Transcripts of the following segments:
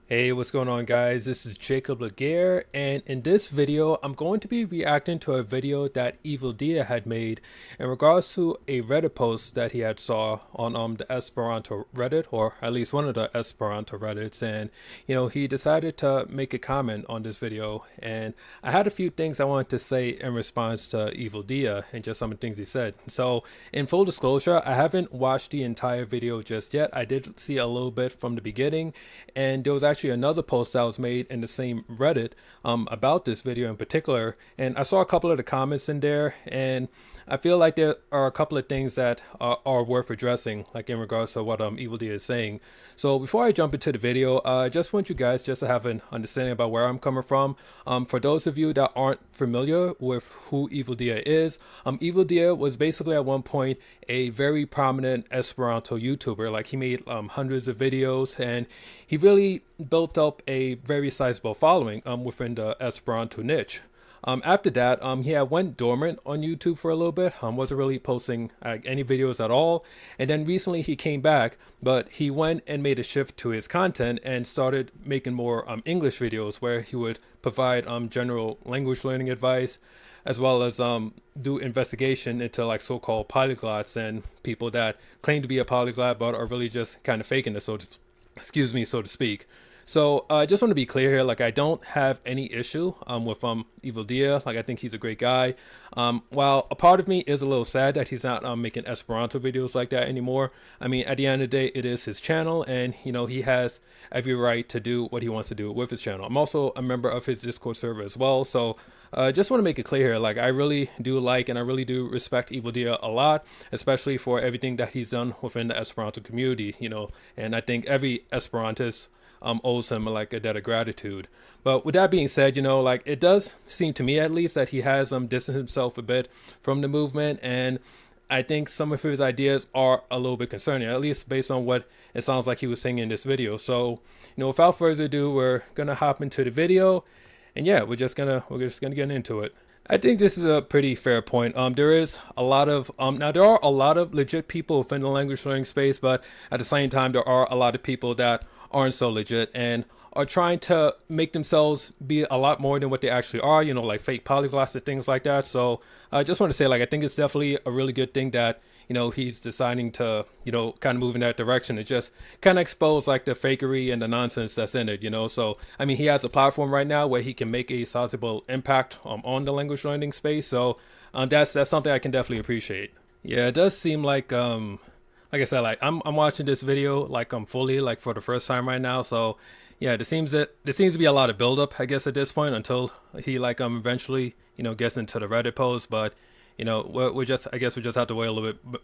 Hey, what's going on, guys? This is Jacob Laguerre, and in this video, I'm going to be reacting to a video that Evildea had made in regards to a Reddit post that he had saw on the Esperanto Reddit, or at least one of the Esperanto Reddits, and he decided to make a comment on this video, and I had a few things I wanted to say in response to Evildea and just some of the things he said. So, in full disclosure, I haven't watched the entire video just yet. I did see a little bit from the beginning, and there was actually another post that was made in the same Reddit about this video in particular, and I saw a couple of the comments in there, and I feel like there are a couple of things that are worth addressing, like in regards to what Evildea is saying. So before I jump into the video, I just want you guys just to have an understanding about where I'm coming from. For those of you that aren't familiar with who Evildea is, Evildea was basically at one point a very prominent Esperanto YouTuber. Like, he made hundreds of videos, and he really built up a very sizable following within the Esperanto niche. After that, he had went dormant on YouTube for a little bit. Wasn't really posting any videos at all. And then recently he came back, but he went and made a shift to his content and started making more English videos where he would provide general language learning advice, as well as do investigation into like so-called polyglots and people that claim to be a polyglot but are really just kind of faking it, so to speak. So I just want to be clear here, like, I don't have any issue with Evildea. Like, I think he's a great guy. While a part of me is a little sad that he's not making Esperanto videos like that anymore. I mean, at the end of the day, it is his channel, and he has every right to do what he wants to do with his channel. I'm also a member of his Discord server as well, so just want to make it clear here, like, I really do like and I really do respect Evildea a lot, especially for everything that he's done within the Esperanto community, and I think every Esperantist owes him like a debt of gratitude. But with that being said, like, it does seem to me at least that he has distanced himself a bit from the movement, and I think some of his ideas are a little bit concerning, at least based on what it sounds like he was saying in this video. So, without further ado, we're gonna hop into the video, and yeah, we're just gonna get into it. I think this is a pretty fair point. There is a lot of now there are a lot of legit people within the language learning space, but at the same time, there are a lot of people that aren't so legit and are trying to make themselves be a lot more than what they actually are. Like fake polyglots and things like that. So I just want to say, like, I think it's definitely a really good thing that he's deciding to kind of move in that direction and just kind of expose like the fakery and the nonsense that's in it. So I mean, he has a platform right now where he can make a sizable impact on the language learning space. So that's something I can definitely appreciate. Yeah, it does seem like I said, like, I'm watching this video like I'm fully, like, for the first time right now. So yeah, there seems to be a lot of buildup, I guess, at this point, until he like eventually gets into the Reddit post. But we're just, I guess we just have to wait a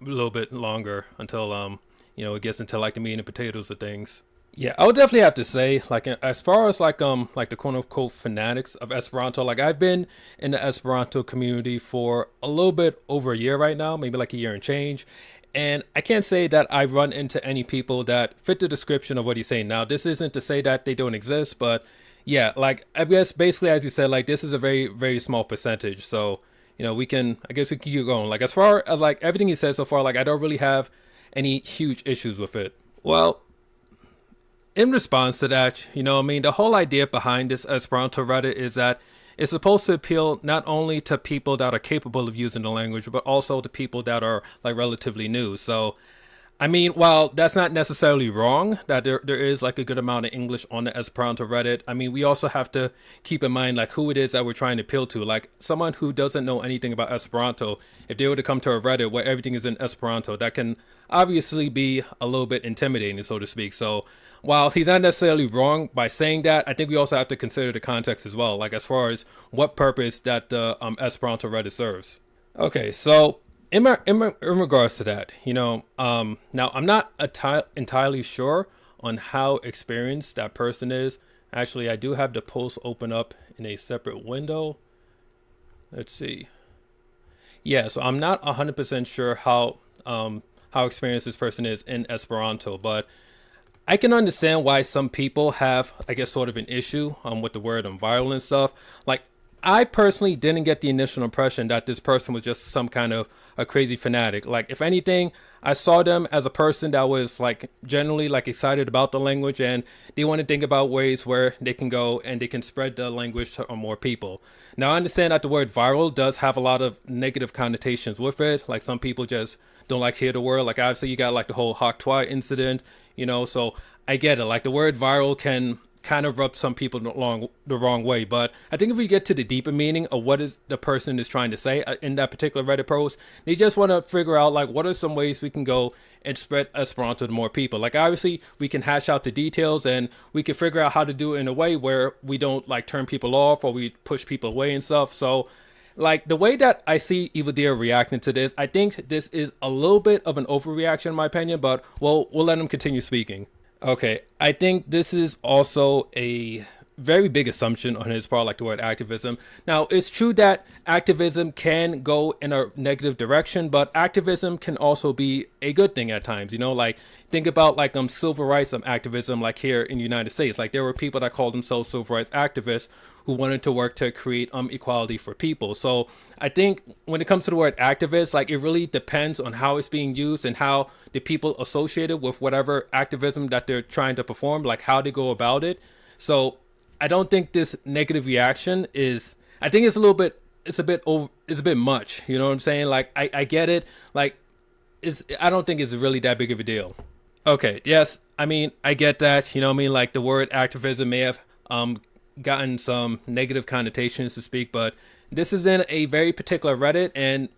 little bit longer until it gets into like the meat and potatoes of things. Yeah, I would definitely have to say, like, as far as like the quote unquote fanatics of Esperanto, like, I've been in the Esperanto community for a little bit over a year right now, maybe like a year and change. And I can't say that I've run into any people that fit the description of what he's saying. Now, this isn't to say that they don't exist, but yeah, like, I guess basically, as you said, like, this is a very, very small percentage. So, I guess we can keep going. Like, as far as like everything he says so far, like, I don't really have any huge issues with it. Well, in response to that, I mean, the whole idea behind this Esperanto Reddit is that it's supposed to appeal not only to people that are capable of using the language, but also to people that are like relatively new. So, I mean, while that's not necessarily wrong, that there is like a good amount of English on the Esperanto Reddit, I mean, we also have to keep in mind like who it is that we're trying to appeal to. Like, someone who doesn't know anything about Esperanto, if they were to come to a Reddit where everything is in Esperanto, that can obviously be a little bit intimidating, so to speak. So while he's not necessarily wrong by saying that, I think we also have to consider the context as well, like as far as what purpose that the Esperanto Reddit serves. Okay, so in regards to that, now I'm not entirely sure on how experienced that person is. Actually, I do have the post open up in a separate window. Let's see. Yeah, so I'm not 100% sure how experienced this person is in Esperanto, but I can understand why some people have, I guess, sort of an issue with the word viral and stuff. Like, I personally didn't get the initial impression that this person was just some kind of a crazy fanatic. Like, if anything, I saw them as a person that was like generally like excited about the language, and they want to think about ways where they can go and they can spread the language to more people. Now, I understand that the word viral does have a lot of negative connotations with it. Like, some people just don't like to hear the word. Like, obviously, you got like the whole Hawk Twi incident, so I get it. Like, the word viral can kind of rub some people the wrong way. But I think if we get to the deeper meaning of what is the person is trying to say in that particular Reddit post, they just want to figure out like what are some ways we can go and spread Esperanto to more people. Like, obviously we can hash out the details and we can figure out how to do it in a way where we don't like turn people off or we push people away and stuff. So like, the way that I see Evildea reacting to this, I think this is a little bit of an overreaction in my opinion, but we'll let him continue speaking. Okay, I think this is also a very big assumption on his part, like the word activism. Now, it's true that activism can go in a negative direction, but activism can also be a good thing at times. Like, think about like civil rights activism, like here in the United States. Like, there were people that called themselves civil rights activists who wanted to work to create equality for people. So I think when it comes to the word activist, like, it really depends on how it's being used and how the people associated with whatever activism that they're trying to perform, like how they go about it. So I don't think this negative reaction is, I think it's a little bit, it's a bit much. You know what I'm saying? Like, I get it. Like, I don't think it's really that big of a deal. Okay. Yes. I mean, I get that, like the word activism may have, gotten some negative connotations to speak, but this is in a very particular Reddit. And,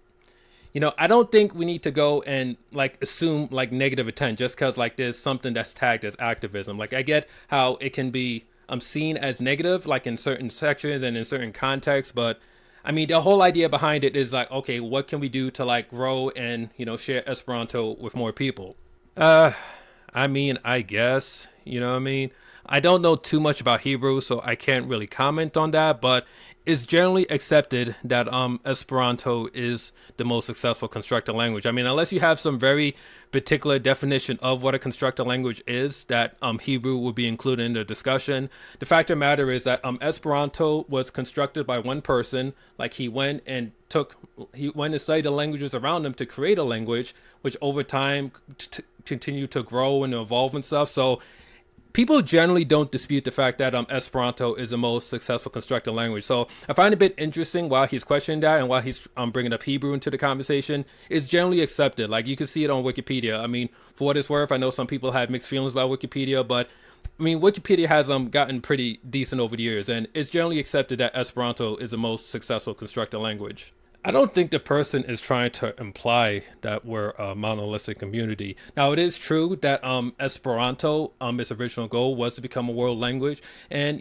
I don't think we need to go and like assume like negative intent just because like there's something that's tagged as activism. Like, I get how it can be seen as negative, like in certain sections and in certain contexts. But I mean, the whole idea behind it is like, okay, what can we do to like grow and, share Esperanto with more people? I mean, I guess, what I mean? I don't know too much about Hebrew, so I can't really comment on that, but it's generally accepted that Esperanto is the most successful constructed language. I mean, unless you have some very particular definition of what a constructed language is, that Hebrew would be included in the discussion. The fact of the matter is that Esperanto was constructed by one person. Like, he went and studied the languages around him to create a language, which over time continued to grow and evolve and stuff. So people generally don't dispute the fact that Esperanto is the most successful constructed language. So I find it a bit interesting while he's questioning that and while he's bringing up Hebrew into the conversation. It's generally accepted. Like, you can see it on Wikipedia. I mean, for what it's worth, I know some people have mixed feelings about Wikipedia, but I mean, Wikipedia has gotten pretty decent over the years, and it's generally accepted that Esperanto is the most successful constructed language. I don't think the person is trying to imply that we're a monolithic community. Now, it is true that Esperanto, its original goal was to become a world language. And,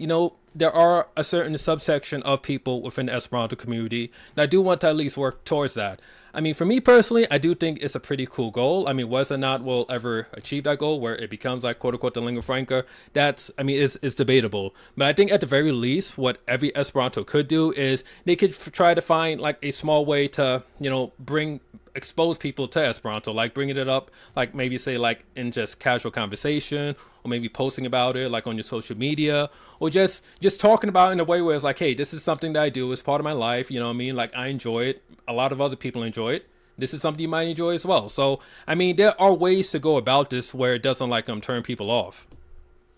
there are a certain subsection of people within the Esperanto community that do want to at least work towards that. I mean, for me personally, I do think it's a pretty cool goal. I mean, whether or not we'll ever achieve that goal where it becomes like quote unquote the lingua franca, it's debatable. But I think at the very least, what every Esperanto could do is they could try to find like a small way to, expose people to Esperanto, like bringing it up, like maybe say like in just casual conversation, or maybe posting about it like on your social media, or just talking about it in a way where it's like, hey, this is something that I do, it's part of my life, you know what I mean? Like, I enjoy it, a lot of other people enjoy it, this is something you might enjoy as well. So I mean, there are ways to go about this where it doesn't like turn people off.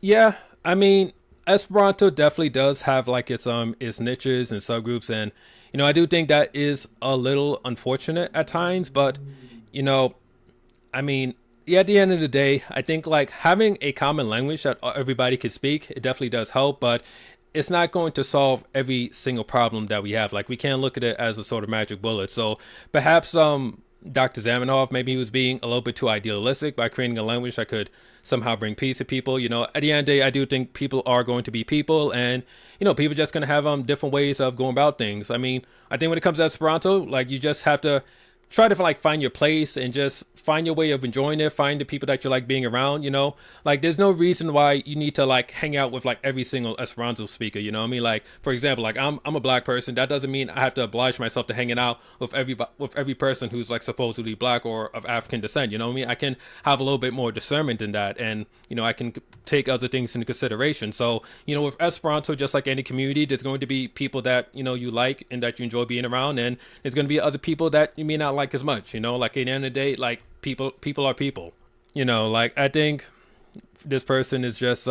Yeah, I mean, Esperanto definitely does have like its niches and subgroups, and I do think that is a little unfortunate at times, but I mean, yeah, at the end of the day, I think like having a common language that everybody could speak, it definitely does help, but it's not going to solve every single problem that we have. Like, we can't look at it as a sort of magic bullet. So perhaps Dr. Zamenhof, maybe he was being a little bit too idealistic by creating a language that could somehow bring peace to people. At the end of the day, I do think people are going to be people, and people are just going to have different ways of going about things. I mean, I think when it comes to Esperanto, like, you just have to try to like find your place and just find your way of enjoying it, find the people that you like being around, you know. Like there's no reason why you need to like hang out with like every single Esperanto speaker, you know what I mean? Like for example, like I'm a black person. That doesn't mean I have to oblige myself to hanging out with every person who's like supposedly black or of African descent, you know what I mean? I can have a little bit more discernment in that, and you know, I can take other things into consideration. So, you know, with Esperanto, just like any community, there's going to be people that, you know, you like and that you enjoy being around, and there's going to be other people that you may not like as much, you know. Like at the end of the day, like people are people, you know. Like I think this person is just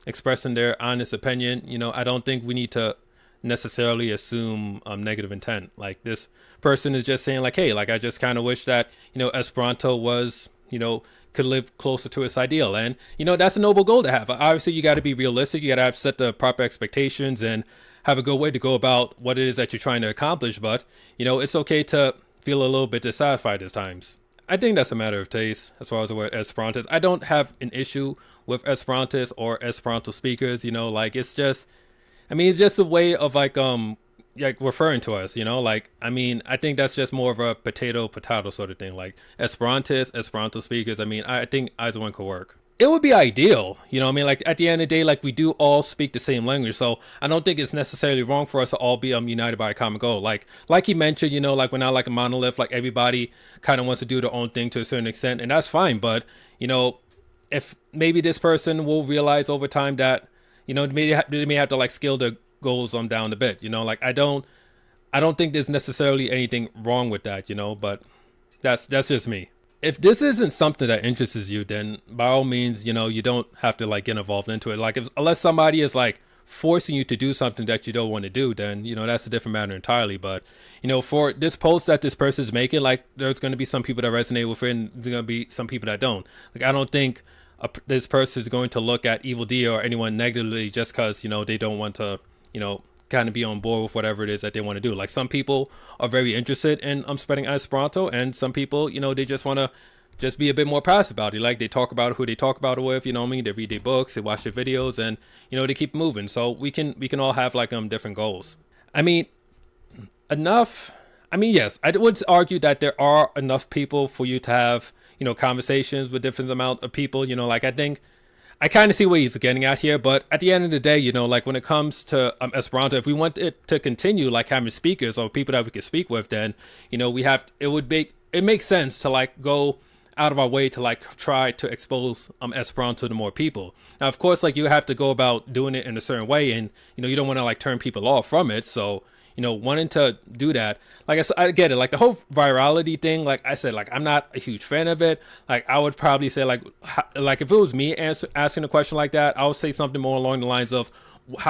expressing their honest opinion, you know. I don't think we need to necessarily assume negative intent. Like this person is just saying like, hey, like I just kind of wish that, you know, Esperanto was, you know, could live closer to its ideal. And you know, that's a noble goal to have. Obviously you got to be realistic, you got to have set the proper expectations and have a good way to go about what it is that you're trying to accomplish. But you know, it's okay to feel a little bit dissatisfied at times. I think that's a matter of taste as far as the word Esperanto. I don't have an issue with Esperantists or Esperanto speakers, you know. Like it's just, I mean, it's just a way of like referring to us, you know. Like I mean, I think that's just more of a potato sort of thing. Like Esperantists, Esperanto speakers, I mean, I think either one could work. It would be ideal, you know what I mean? Like at the end of the day, like we do all speak the same language, so I don't think it's necessarily wrong for us to all be united by a common goal. Like he mentioned, you know, like we're not like a monolith. Like everybody kind of wants to do their own thing to a certain extent, and that's fine. But you know, if maybe this person will realize over time that, you know, they may have to like scale their goals on down a bit, you know. Like I don't think there's necessarily anything wrong with that, you know. But that's just me. If this isn't something that interests you, then by all means, you know, you don't have to like get involved into it. Like unless somebody is like forcing you to do something that you don't want to do, then you know, that's a different matter entirely. But you know, for this post that this person is making, like there's going to be some people that resonate with it, and there's going to be some people that don't. Like I don't think this person is going to look at Evildea or anyone negatively just because, you know, they don't want to, you know, kind of be on board with whatever it is that they want to do. Like some people are very interested in spreading Esperanto, and some people, you know, they just want to just be a bit more passive about it. Like they talk about who they talk about it with, you know what I mean? They read their books, they watch their videos, and you know, they keep moving. So we can all have like different goals. I mean, enough. I mean, yes, I would argue that there are enough people for you to have, you know, conversations with different amount of people. You know, like I think I kind of see what he's getting at here, but at the end of the day, you know, like when it comes to Esperanto, if we want it to continue like having speakers or people that we could speak with, then, you know, it makes sense to like go out of our way to like try to expose Esperanto to more people. Now, of course, like you have to go about doing it in a certain way, and, you know, you don't want to like turn people off from it. So, you know, wanting to do that, like I get it, like the whole virality thing, like I said, like I'm not a huge fan of it. Like I would probably say like if it was me asking a question like that, I would say something more along the lines of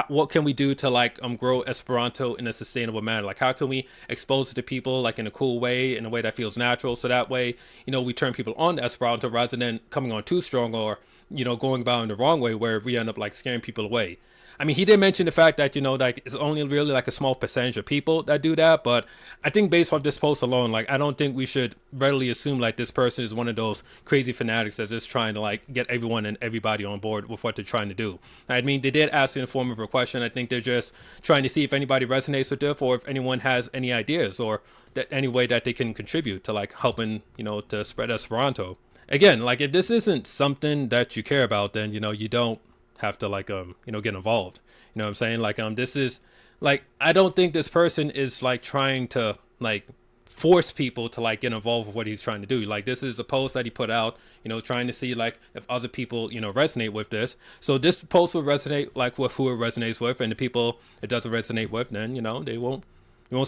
what can we do to like grow Esperanto in a sustainable manner? Like how can we expose it to people like in a cool way, in a way that feels natural, so that way, you know, we turn people on to Esperanto rather than coming on too strong, or, you know, going about in the wrong way where we end up like scaring people away. I mean, he did mention the fact that, you know, like it's only really like a small percentage of people that do that. But I think based off this post alone, like I don't think we should readily assume like this person is one of those crazy fanatics that's just trying to like get everyone and everybody on board with what they're trying to do. I mean, they did ask in the form of a question. I think they're just trying to see if anybody resonates with it, or if anyone has any ideas or that any way that they can contribute to like helping, you know, to spread Esperanto. Again, like if this isn't something that you care about, then, you know, you don't have to like you know, get involved. You know what I'm saying? Like this is like, I don't think this person is like trying to like force people to like get involved with what he's trying to do. Like this is a post that he put out, you know, trying to see like if other people, you know, resonate with this. So this post will resonate like with who it resonates with, and the people it doesn't resonate with, then, you know, you won't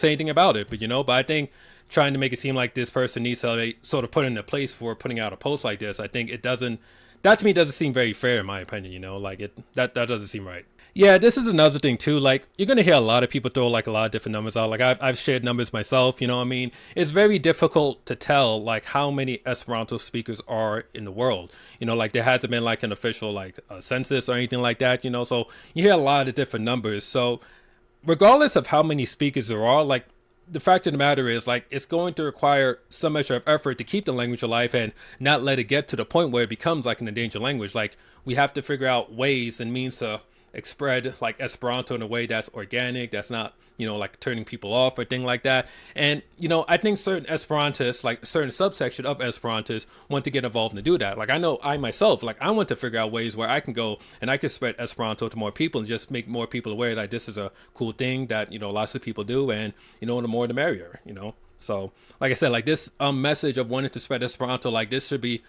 say anything about it. But, you know, but I think trying to make it seem like this person needs to like, sort of put in a place for putting out a post like this, I think it doesn't, that to me doesn't seem very fair in my opinion, you know. Like that doesn't seem right. Yeah, this is another thing too. Like you're gonna hear a lot of people throw like a lot of different numbers out. Like I've shared numbers myself, you know what I mean? It's very difficult to tell like how many Esperanto speakers are in the world. You know, like there hasn't been like an official like census or anything like that, you know. So you hear a lot of different numbers. So regardless of how many speakers there are, like the fact of the matter is, like, it's going to require some measure of effort to keep the language alive and not let it get to the point where it becomes like an endangered language. Like we have to figure out ways and means to spread like Esperanto in a way that's organic, that's not, like turning people off or thing like that. And, I think certain Esperantists, like certain subsection of Esperantists, want to get involved and do that. Like I know I myself, like I want to figure out ways where I can go and I can spread Esperanto to more people and just make more people aware that this is a cool thing that, lots of people do. And, the more the merrier. So like I said, like this message of wanting to spread Esperanto, like this should be,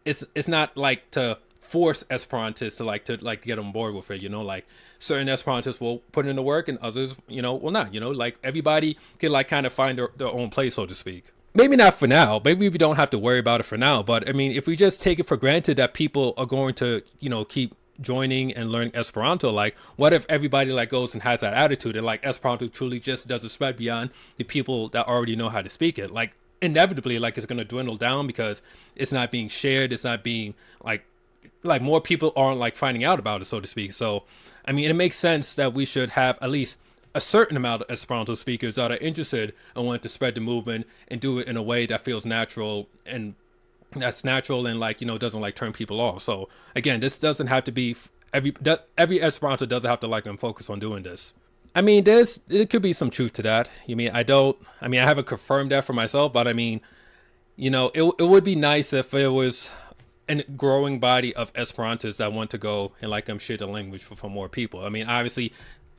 it's not like to force Esperantists to get on board with it. Like certain Esperantists will put in the work and others, will not. Like everybody can like kind of find their own place, so to speak. Maybe not for now. Maybe we don't have to worry about it for now. But I mean, if we just take it for granted that people are going to, keep joining and learning Esperanto, like what if everybody like goes and has that attitude and like Esperanto truly just doesn't spread beyond the people that already know how to speak it? Like inevitably, like it's going to dwindle down because it's not being shared. It's not being like more people aren't like finding out about it, so to speak. So I mean, it makes sense that we should have at least a certain amount of Esperanto speakers that are interested and want to spread the movement and do it in a way that feels natural and like doesn't like turn people off. So again, this doesn't have to be every Esperanto doesn't have to like focus on doing this. I mean, it could be some truth to that. I haven't confirmed that for myself, but I mean, it would be nice if it was a growing body of Esperantists that want to go and like share the language for more people. I mean, obviously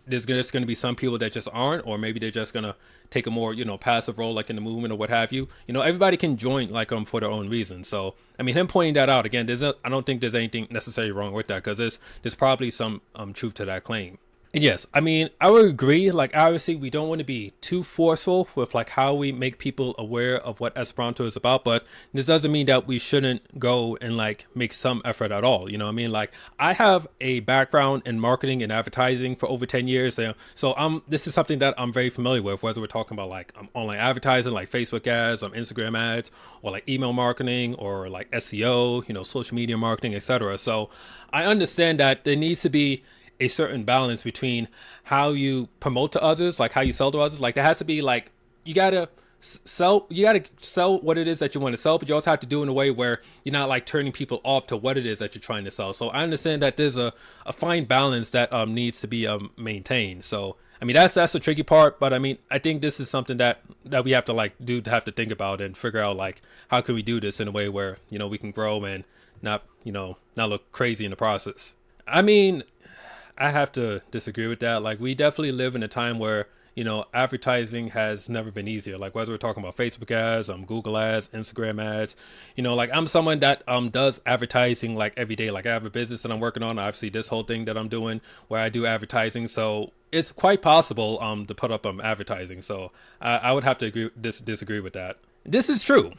there's going to be some people that just aren't, or maybe they're just going to take a more, passive role like in the movement or what have you. Everybody can join like for their own reasons. So I mean, him pointing that out again, I don't think there's anything necessarily wrong with that, because there's probably some truth to that claim. And yes, I mean, I would agree. Like, obviously, we don't want to be too forceful with like how we make people aware of what Esperanto is about. But this doesn't mean that we shouldn't go and like make some effort at all. Like, I have a background in marketing and advertising for over 10 years. So this is something that I'm very familiar with, whether we're talking about like online advertising, like Facebook ads, Instagram ads, or like email marketing, or like SEO, social media marketing, etc. So I understand that there needs to be a certain balance between how you promote to others, like how you sell to others. Like there has to be like, you gotta sell what it is that you want to sell, but you also have to do it in a way where you're not like turning people off to what it is that you're trying to sell. So I understand that there's a fine balance that needs to be maintained. So I mean, that's the tricky part, but I mean, I think this is something that we have to have to think about and figure out like, how can we do this in a way where, we can grow and not look crazy in the process. I mean, I have to disagree with that. Like, we definitely live in a time where, advertising has never been easier. Like, whether we're talking about Facebook ads, Google ads, Instagram ads, like I'm someone that does advertising like every day. Like I have a business that I'm working on. Obviously, this whole thing that I'm doing where I do advertising. So it's quite possible to put up advertising. So I would have to disagree with that. This is true.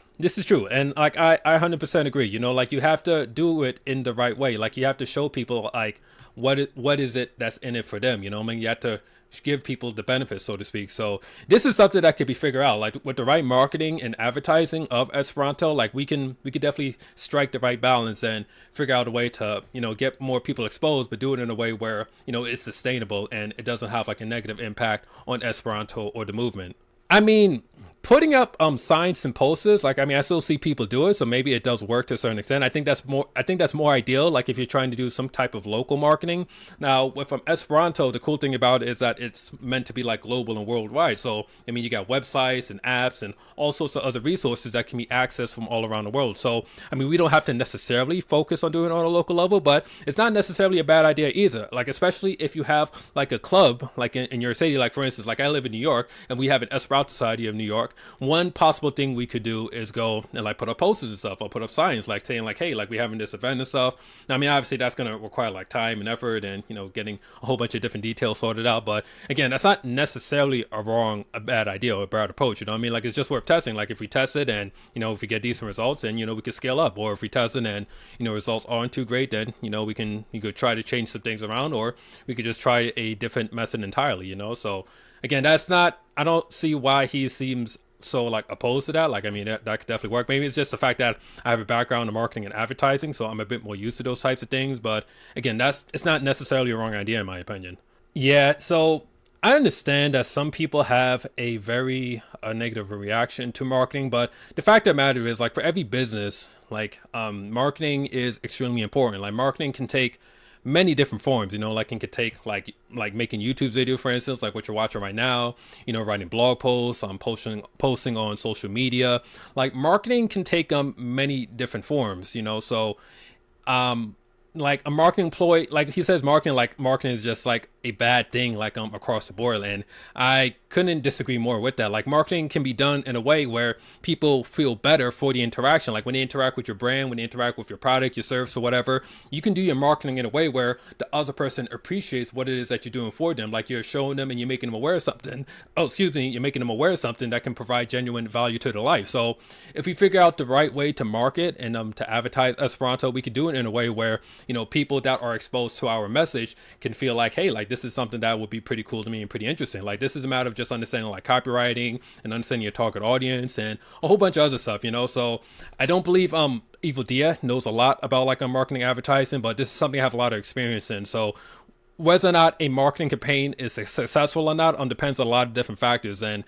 And like, I 100% agree. Like you have to do it in the right way. Like you have to show people like what is it that's in it for them. I mean, you have to give people the benefits, so to speak. So this is something that could be figured out, like with the right marketing and advertising of Esperanto. Like we could definitely strike the right balance and figure out a way to, get more people exposed, but do it in a way where, it's sustainable and it doesn't have like a negative impact on Esperanto or the movement. I mean, putting up signs and posters, like, I mean, I still see people do it, so maybe it does work to a certain extent. I think that's more ideal, like if you're trying to do some type of local marketing. Now with Esperanto, the cool thing about it is that it's meant to be like global and worldwide. So I mean, you got websites and apps and all sorts of other resources that can be accessed from all around the world. So I mean, we don't have to necessarily focus on doing it on a local level, but it's not necessarily a bad idea either. Like, especially if you have like a club like in your city. Like for instance, like I live in New York and we have an Esperanto Society of New York. One possible thing we could do is go and like put up posters and stuff, or put up signs like saying like, hey, like we having this event and stuff. Now, I mean, obviously that's going to require like time and effort and, getting a whole bunch of different details sorted out. But again, that's not necessarily a bad idea or a bad approach. I mean, like it's just worth testing. Like if we test it and, if we get decent results, then, we could scale up. Or if we test it and, results aren't too great, then, you could try to change some things around, or we could just try a different method entirely, So again, I don't see why he seems so like opposed to that. Like, I mean, that could definitely work. Maybe it's just the fact that I have a background in marketing and advertising, so I'm a bit more used to those types of things. But again, it's not necessarily a wrong idea in my opinion. Yeah, so I understand that some people have a very negative reaction to marketing, but the fact of the matter is, like, for every business, like marketing is extremely important. Like marketing can take many different forms. Like it could take like making YouTube video, for instance, like what you're watching right now. Writing blog posts, posting on social media. Like marketing can take many different forms. So um like a marketing employee, like he says, marketing is just like a bad thing, like across the board, and I couldn't disagree more with that. Like marketing can be done in a way where people feel better for the interaction. Like when they interact with your brand, when they interact with your product, your service, or whatever, you can do your marketing in a way where the other person appreciates what it is that you're doing for them. Like you're showing them and you're making them aware of something. Oh, excuse me, you're making them aware of something that can provide genuine value to their life. So if we figure out the right way to market and to advertise Esperanto, we could do it in a way where people that are exposed to our message can feel like, hey, like this is something that would be pretty cool to me and pretty interesting. Like this is a matter of just understanding like copywriting and understanding your target audience and a whole bunch of other stuff. So I don't believe Evildea knows a lot about like marketing advertising, but this is something I have a lot of experience in. So whether or not a marketing campaign is successful or not depends on a lot of different factors, and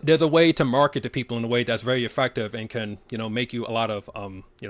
there's a way to market to people in a way that's very effective and can make you a lot of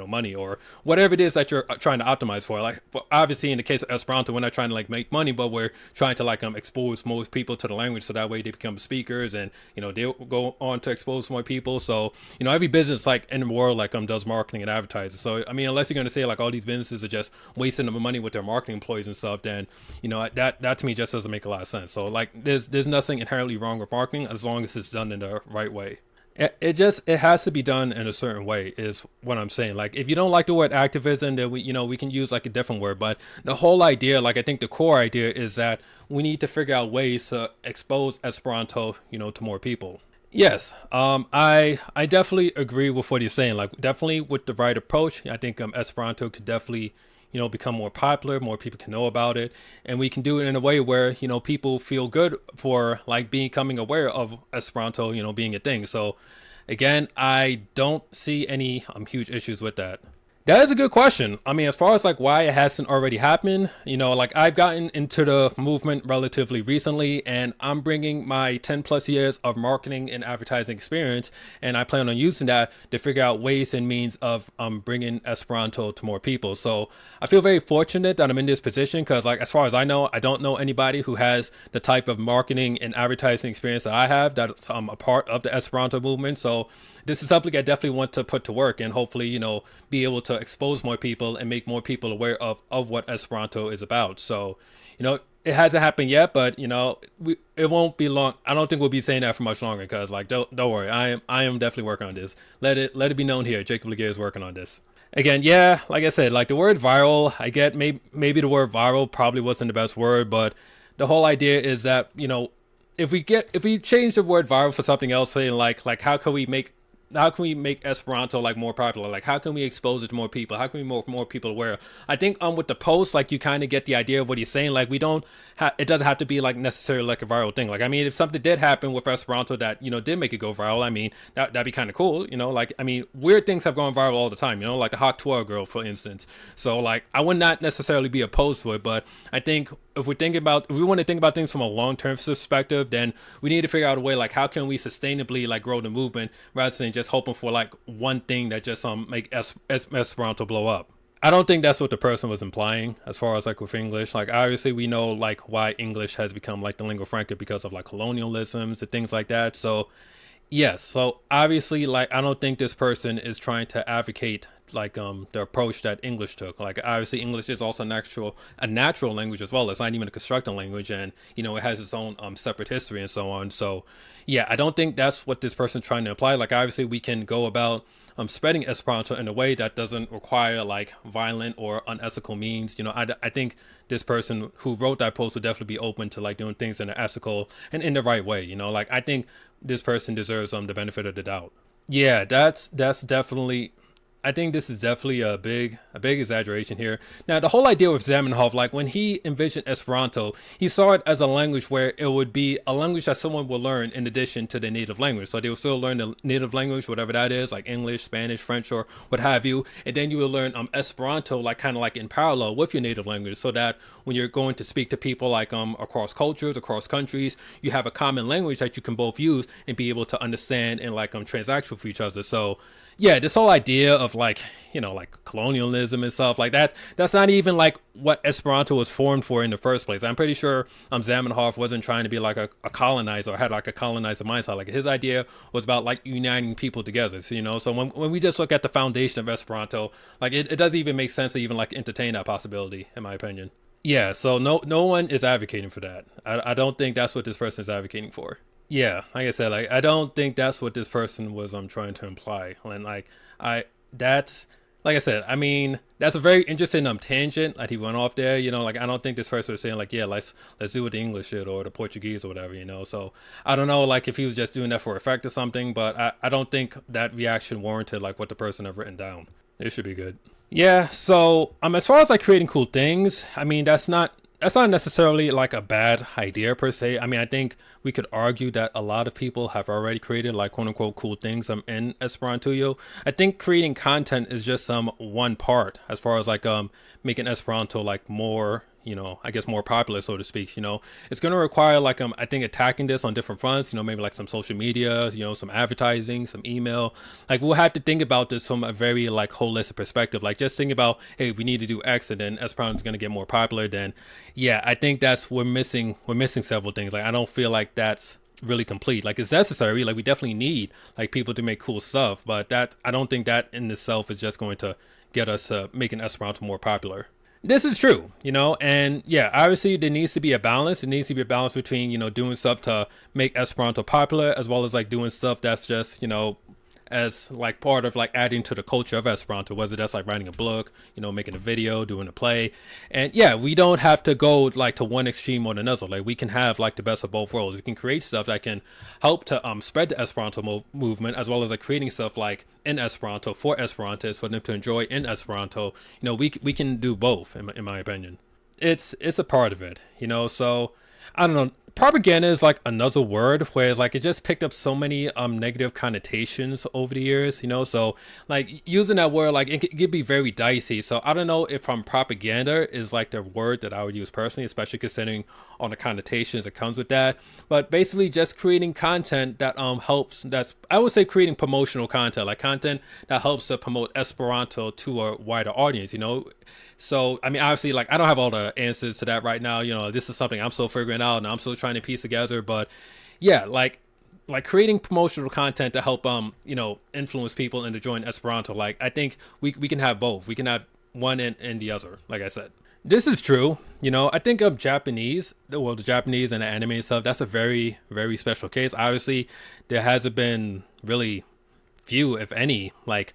money or whatever it is that you're trying to optimize for. Like obviously in the case of Esperanto, we're not trying to like make money, but we're trying to like expose most people to the language, so that way they become speakers and they'll go on to expose more people. So every business like in the world like does marketing and advertising. So I mean, unless you're going to say like all these businesses are just wasting their money with their marketing employees and stuff, then that to me just doesn't make a lot of sense. So like there's nothing inherently wrong with marketing as long as it's done in the right way. It has to be done in a certain way is what I'm saying. Like if you don't like the word activism, then we can use like a different word, but the whole idea, like I think the core idea is that we need to figure out ways to expose Esperanto to more people. Yes, I definitely agree with what he's saying. Like definitely with the right approach, I think Esperanto could definitely become more popular, more people can know about it, and we can do it in a way where people feel good for like becoming aware of Esperanto being a thing. So again, I don't see any huge issues with that. That is a good question. I mean, as far as like why it hasn't already happened, like I've gotten into the movement relatively recently, and I'm bringing my 10 plus years of marketing and advertising experience, and I plan on using that to figure out ways and means of bringing Esperanto to more people. So I feel very fortunate that I'm in this position because, like, as far as I know, I don't know anybody who has the type of marketing and advertising experience that I have that's a part of the Esperanto movement. So this is something I definitely want to put to work and hopefully, be able to expose more people and make more people aware of what Esperanto is about. So, it hasn't happened yet, but it won't be long. I don't think we'll be saying that for much longer because like, don't worry. I am definitely working on this. Let it be known here. Jacob Laguerre is working on this. Again, yeah, like I said, like the word viral, I get maybe the word viral probably wasn't the best word, but the whole idea is that, if we change the word viral for something else, saying like how can we make Esperanto like more popular? Like how can we expose it to more people? How can we make more people aware? I think with the post, like you kind of get the idea of what he's saying. Like it doesn't have to be like necessarily like a viral thing. Like I mean, if something did happen with Esperanto that did make it go viral, I mean that'd be kind of cool. Like I mean, weird things have gone viral all the time. Like the hot Twitter girl, for instance. So like I would not necessarily be opposed to it, but I think if we want to think about things from a long-term perspective, then we need to figure out a way like how can we sustainably like grow the movement rather than just hoping for like one thing that just make Esperanto blow up. I don't think that's what the person was implying as far as like with English. Like obviously we know like why English has become like the lingua franca because of like colonialisms and things like that. So yes, so obviously like I don't think this person is trying to advocate like the approach that English took. Like obviously English is also a natural language as well. It's not even a constructed language, and it has its own separate history and so on. So yeah, I don't think that's what this person's trying to imply. Like obviously we can go about spreading Esperanto in a way that doesn't require like violent or unethical means. I think this person who wrote that post would definitely be open to like doing things in an ethical and in the right way. Like I think this person deserves the benefit of the doubt. Yeah, that's definitely, I think this is definitely a big exaggeration here. Now, the whole idea with Zamenhof, like when he envisioned Esperanto, he saw it as a language where it would be a language that someone will learn in addition to their native language. So they will still learn the native language, whatever that is, like English, Spanish, French, or what have you. And then you will learn Esperanto, like kind of like in parallel with your native language, so that when you're going to speak to people like across cultures, across countries, you have a common language that you can both use and be able to understand and like transact with each other. So yeah, this whole idea of like, like colonialism and stuff like that, that's not even like what Esperanto was formed for in the first place. I'm pretty sure Zamenhof wasn't trying to be like a colonizer or had like a colonizer mindset. Like his idea was about like uniting people together. So, so when we just look at the foundation of Esperanto, like it doesn't even make sense to even like entertain that possibility, in my opinion. Yeah, so no one is advocating for that. I don't think that's what this person is advocating for. Yeah, like I said, like I don't think that's what this person was trying to imply. And like I that's like I said, I mean, that's a very interesting tangent that he went off there. Like I don't think this person was saying like, yeah, let's do what the English should or the Portuguese or whatever. So I don't know like if he was just doing that for effect or something, but I don't think that reaction warranted like what the person have written down. It should be good. Yeah, so as far as like creating cool things, I mean that's not necessarily like a bad idea per se. I mean, I think we could argue that a lot of people have already created like quote unquote cool things in Esperanto. I think creating content is just one part as far as like making Esperanto like more, I guess more popular, so to speak. It's going to require like I think attacking this on different fronts, maybe like some social media, some advertising, some email. Like we'll have to think about this from a very like holistic perspective. Like just think about, hey, we need to do X and then Esperanto is going to get more popular. Then yeah, I think that's we're missing several things. Like I don't feel like that's really complete. Like it's necessary, like we definitely need like people to make cool stuff, but that I don't think that in itself is just going to get us making Esperanto more popular. This is true, and yeah, obviously there needs to be a balance. It needs to be a balance between, doing stuff to make Esperanto popular as well as like doing stuff that's just, as like part of like adding to the culture of Esperanto, whether that's like writing a book, making a video, doing a play. And yeah, we don't have to go like to one extreme or another. Like we can have like the best of both worlds. We can create stuff that can help to spread the Esperanto movement, as well as like creating stuff like in Esperanto for Esperantists for them to enjoy in Esperanto. We can do both in my opinion. It's a part of it, so I don't know. Propaganda is like another word where like it just picked up so many negative connotations over the years, so like using that word like it could be very dicey. So I don't know if propaganda is like the word that I would use personally, especially considering all the connotations that comes with that. But basically just creating content that helps, that's I would say creating promotional content, like content that helps to promote Esperanto to a wider audience, So, I mean, obviously, like, I don't have all the answers to that right now. This is something I'm still figuring out and I'm still trying to piece together. But yeah, like creating promotional content to help, influence people into join Esperanto. Like, I think we can have both. We can have one and the other, like I said. This is true. I think of the Japanese and the anime stuff, that's a very, very special case. Obviously, there hasn't been really few, if any, like,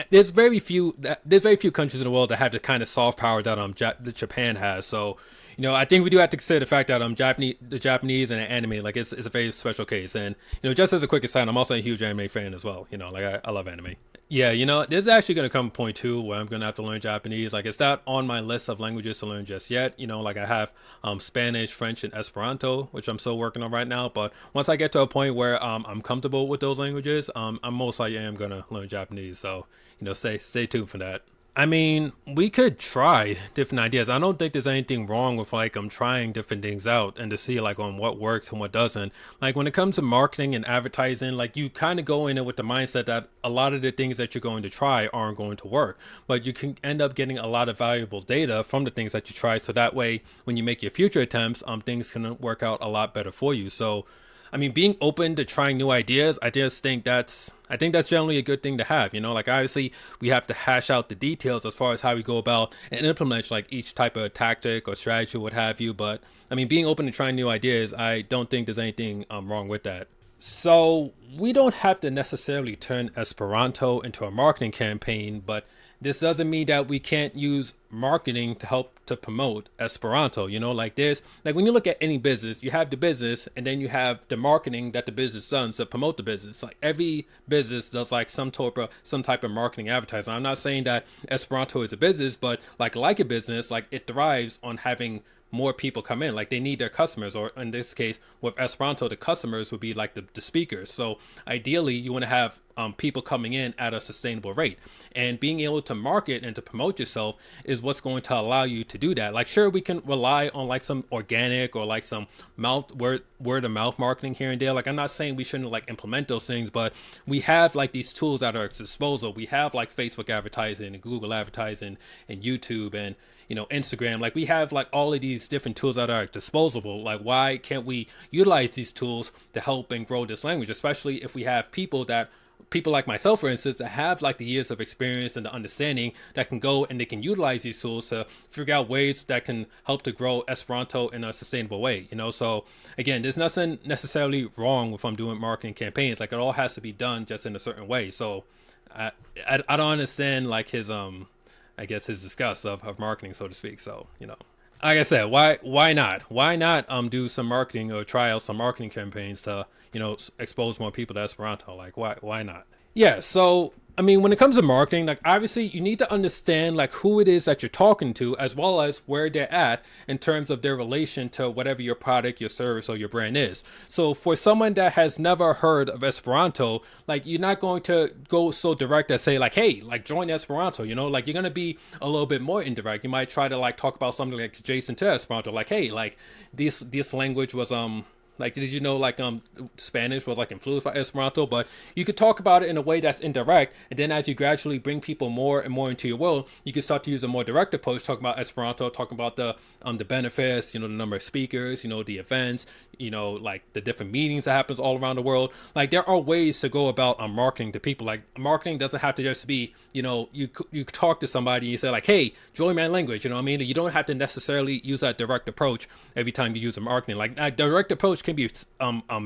there's very few countries in the world that have the kind of soft power that that Japan has. So I think we do have to consider the fact that the Japanese and the anime, like it's a very special case. And just as a quick aside, I'm also a huge anime fan as well. Like I love anime. Yeah, there's actually going to come a point too where I'm going to have to learn Japanese. Like it's not on my list of languages to learn just yet. Like I have Spanish, French, and Esperanto, which I'm still working on right now. But once I get to a point where I'm comfortable with those languages, I'm most likely am going to learn Japanese. So stay tuned for that. I mean, we could try different ideas. I don't think there's anything wrong with like trying different things out and to see like on what works and what doesn't. Like when it comes to marketing and advertising, like you kind of go in it with the mindset that a lot of the things that you're going to try aren't going to work, but you can end up getting a lot of valuable data from the things that you try. So that way, when you make your future attempts, things can work out a lot better for you. So I mean, being open to trying new ideas, I think that's generally a good thing to have. Like obviously we have to hash out the details as far as how we go about and implement like each type of tactic or strategy, what have you. But I mean, being open to trying new ideas, I don't think there's anything wrong with that. So we don't have to necessarily turn Esperanto into a marketing campaign, but this doesn't mean that we can't use marketing to help to promote Esperanto. Like this, like when you look at any business, you have the business and then you have the marketing that the business does to promote the business. Like every business does like some type of marketing advertising. I'm not saying that Esperanto is a business, but like a business, like it thrives on having more people come in. Like they need their customers, or in this case with Esperanto, the customers would be like the speakers. So ideally you want to have people coming in at a sustainable rate, and being able to market and to promote yourself is what's going to allow you to do that. Like sure, we can rely on like some organic or like some word of mouth marketing here and there. Like I'm not saying we shouldn't like implement those things, but we have like these tools at our disposal. We have like Facebook advertising and Google advertising and YouTube and Instagram. Like we have like all of these different tools at our disposal. Like why can't we utilize these tools to help and grow this language, especially if we have people like myself, for instance, that have like the years of experience and the understanding that can go and they can utilize these tools to figure out ways that can help to grow Esperanto in a sustainable way. So again, there's nothing necessarily wrong with doing marketing campaigns. Like it all has to be done just in a certain way. So I don't understand like his I guess his disgust of marketing, so to speak. So like I said, why not do some marketing or try out some marketing campaigns to expose more people to Esperanto? Like why not? Yeah, so I mean, when it comes to marketing, like obviously you need to understand like who it is that you're talking to, as well as where they're at in terms of their relation to whatever your product, your service, or your brand is. So for someone that has never heard of Esperanto, like you're not going to go so direct as say like, hey, like join Esperanto, like you're going to be a little bit more indirect. You might try to like talk about something like adjacent to Esperanto, like, hey, like this language was like, did you know like Spanish was like influenced by Esperanto? But you could talk about it in a way that's indirect, and then as you gradually bring people more and more into your world, you can start to use a more direct approach, talking about Esperanto, talking about the benefits, the number of speakers, the events, like the different meetings that happens all around the world. Like there are ways to go about marketing to people. Like marketing doesn't have to just be you talk to somebody and you say like, hey, join my language. You know what I mean? You don't have to necessarily use that direct approach every time you use a marketing. Like a direct approach can be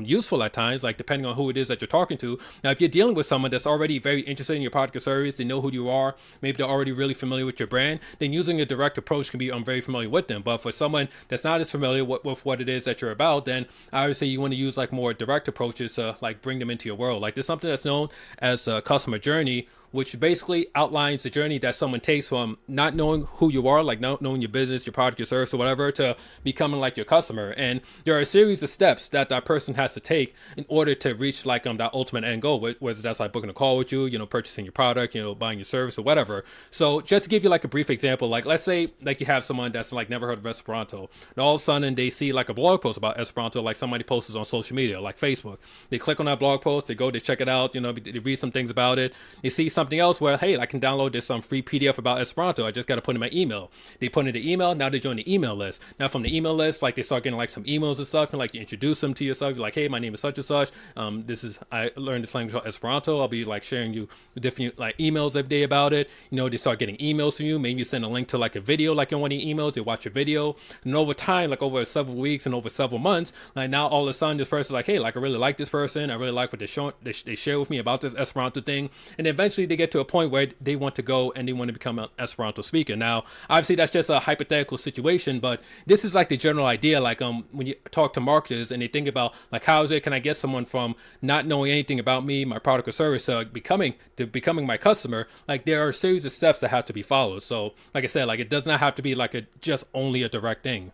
useful at times, like depending on who it is that you're talking to. Now, if you're dealing with someone that's already very interested in your product or service, they know who you are, maybe they're already really familiar with your brand, then using a direct approach can be very familiar with them. But for someone that's not as familiar with what it is that you're about, then I would say you want to use like more direct approaches to like bring them into your world. Like there's something that's known as a customer journey, which basically outlines the journey that someone takes from not knowing who you are, like not knowing your business, your product, your service, or whatever, to becoming like your customer. And there are a series of steps that person has to take in order to reach like that ultimate end goal, whether that's like booking a call with you, purchasing your product, buying your service or whatever. So just to give you like a brief example, like let's say like you have someone that's like never heard of Esperanto, and all of a sudden they see like a blog post about Esperanto, like somebody posts on social media, like Facebook. They click on that blog post, they go, they check it out, they read some things about it, they see something else where, hey, I can download this free PDF about Esperanto. I just got to put in my email. They put in the email. Now they join the email list. Now from the email list, like they start getting like some emails and stuff, and like you introduce them to yourself. You're like, hey, my name is such and such. I learned this language called Esperanto. I'll be like sharing you different like emails every day about it. They start getting emails from you. Maybe you send a link to like a video, like in one of your emails. They watch your video, and over time, like over several weeks and over several months, like now all of a sudden this person's like, hey, like I really like this person. I really like what they share with me about this Esperanto thing, and eventually they get to a point where they want to go and they want to become an Esperanto speaker. Now, obviously, that's just a hypothetical situation, but this is like the general idea. Like when you talk to marketers and they think about like how can I get someone from not knowing anything about me, my product or service, to becoming my customer. Like there are a series of steps that have to be followed. So, like I said, like it does not have to be like just only a direct thing.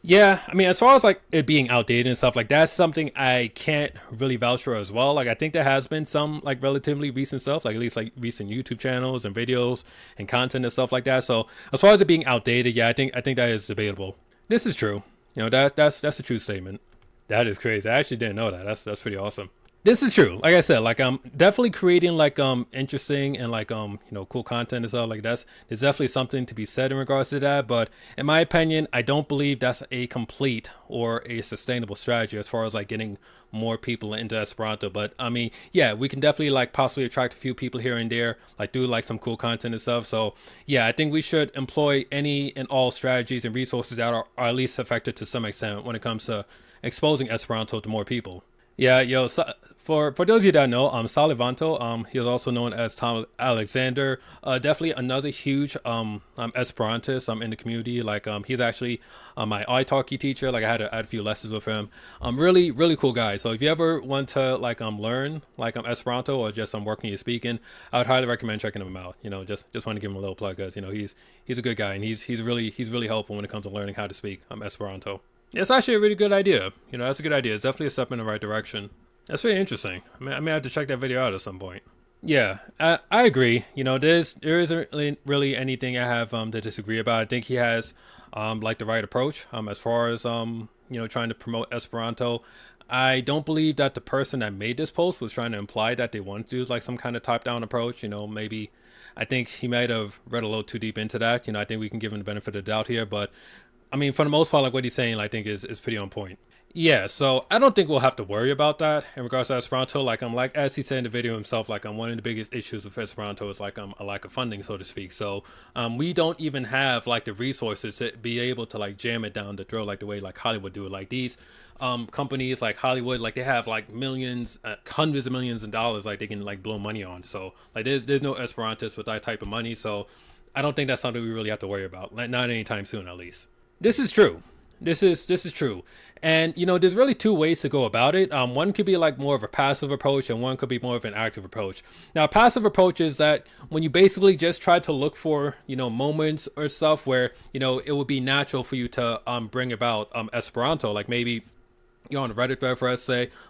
Yeah, I mean, as far as like it being outdated and stuff, like that's something I can't really vouch for as well. Like I think there has been some like relatively recent stuff, like at least like recent YouTube channels and videos and content and stuff like that. So as far as it being outdated, yeah, I think that is debatable. This is true. That's a true statement. That is crazy. I actually didn't know that. That's pretty awesome. This is true. Like I said, like I'm definitely creating like interesting and like cool content and stuff like there's definitely something to be said in regards to that. But in my opinion, I don't believe that's a complete or a sustainable strategy as far as like getting more people into Esperanto. But I mean, yeah, we can definitely like possibly attract a few people here and there, like do like some cool content and stuff. So yeah, I think we should employ any and all strategies and resources that are at least effective to some extent when it comes to exposing Esperanto to more people. Yeah, yo. So, for those of you that know, Salivanto, he was also known as Tom Alexander. Definitely another huge Esperantist in the community. Like he's actually my italki teacher. Like I had a few lessons with him. Really cool guy. So if you ever want to like learn like Esperanto or just working your speaking, I would highly recommend checking him out. You know, just want to give him a little plug because you know he's a good guy and he's really helpful when it comes to learning how to speak Esperanto. It's actually a really good idea. You know, that's a good idea. It's definitely a step in the right direction. That's pretty interesting. I may have to check that video out at some point. Yeah, I agree. You know, there isn't really anything I have to disagree about. I think he has like the right approach as far as you know trying to promote Esperanto. I don't believe that the person that made this post was trying to imply that they want to do like some kind of top down approach. You know, maybe I think he might have read a little too deep into that. You know, I think we can give him the benefit of the doubt here, but I mean, for the most part, like what he's saying, I think is pretty on point. Yeah, so I don't think we'll have to worry about that in regards to Esperanto. Like I'm like as he said in the video himself, like one of the biggest issues with Esperanto is like a lack of funding, so to speak. So we don't even have like the resources to be able to like jam it down the throat like the way like Hollywood do it. Like these companies like Hollywood, like they have like millions, hundreds of millions of dollars, like they can like blow money on. So like there's no Esperantists with that type of money. So I don't think that's something we really have to worry about. Like, not anytime soon, at least. This is true. This is true, and you know, there's really two ways to go about it. One could be like more of a passive approach, and one could be more of an active approach. Now, a passive approach is that when you basically just try to look for moments or stuff where it would be natural for you to bring about Esperanto, like maybe you're on Reddit thread for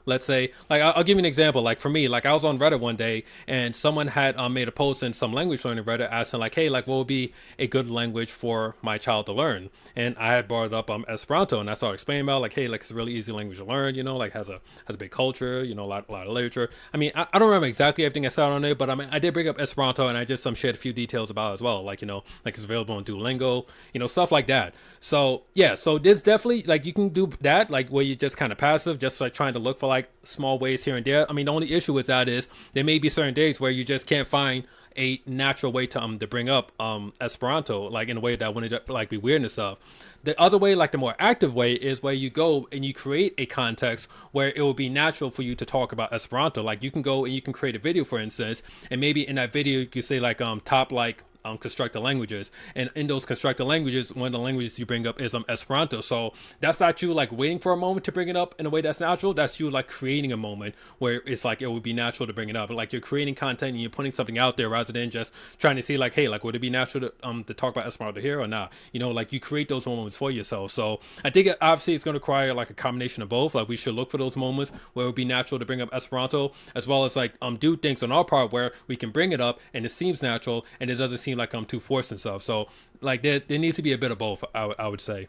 let's say, like I'll give you an example. Like for me, like I was on Reddit one day and someone had made a post in some language learning Reddit asking like, hey, like what would be a good language for my child to learn? And I had brought up Esperanto, and I started explaining about like, hey, like it's a really easy language to learn. Like has a big culture. A lot of literature. I mean, I don't remember exactly everything I said on it, but I mean, I did bring up Esperanto, and I just shared a few details about it as well. Like like it's available on Duolingo. Stuff like that. So yeah, so there's definitely like you can do that, like where you just kind of passive, just like trying to look for like small ways here and there. I mean, the only issue with that is there may be certain days where you just can't find a natural way to bring up Esperanto, like in a way that wouldn't like be weird and stuff. The other way, like the more active way, is where you go and you create a context where it will be natural for you to talk about Esperanto. Like you can go and you can create a video, for instance, and maybe in that video you could say like top like constructed languages, and in those constructed languages, one of the languages you bring up is Esperanto. So that's not you like waiting for a moment to bring it up in a way that's natural. That's you like creating a moment where it's like it would be natural to bring it up. Like you're creating content and you're putting something out there rather than just trying to see like, hey, like would it be natural to talk about Esperanto here or not? Like you create those moments for yourself. So I think obviously it's going to require like a combination of both. Like we should look for those moments where it would be natural to bring up Esperanto, as well as like do things on our part where we can bring it up and it seems natural and it doesn't seem like I'm too forced and stuff. So like there needs to be a bit of both. I would say.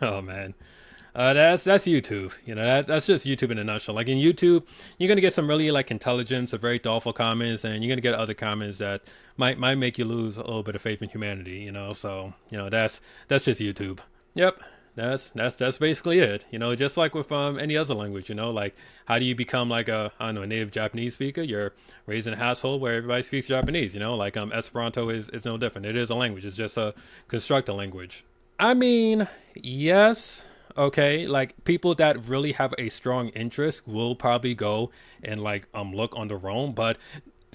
Oh man. That's YouTube. That's just YouTube in a nutshell. Like in YouTube, you're gonna get some really like intelligent, some very thoughtful comments, and you're gonna get other comments that might make you lose a little bit of faith in humanity. So that's just YouTube. Yep. That's basically it. Just like with any other language. Like how do you become like a native Japanese speaker? You're raised in a household where everybody speaks Japanese. Like Esperanto is no different. It is a language. It's just a constructed language. I mean, yes. Okay, like people that really have a strong interest will probably go and like look on their own, but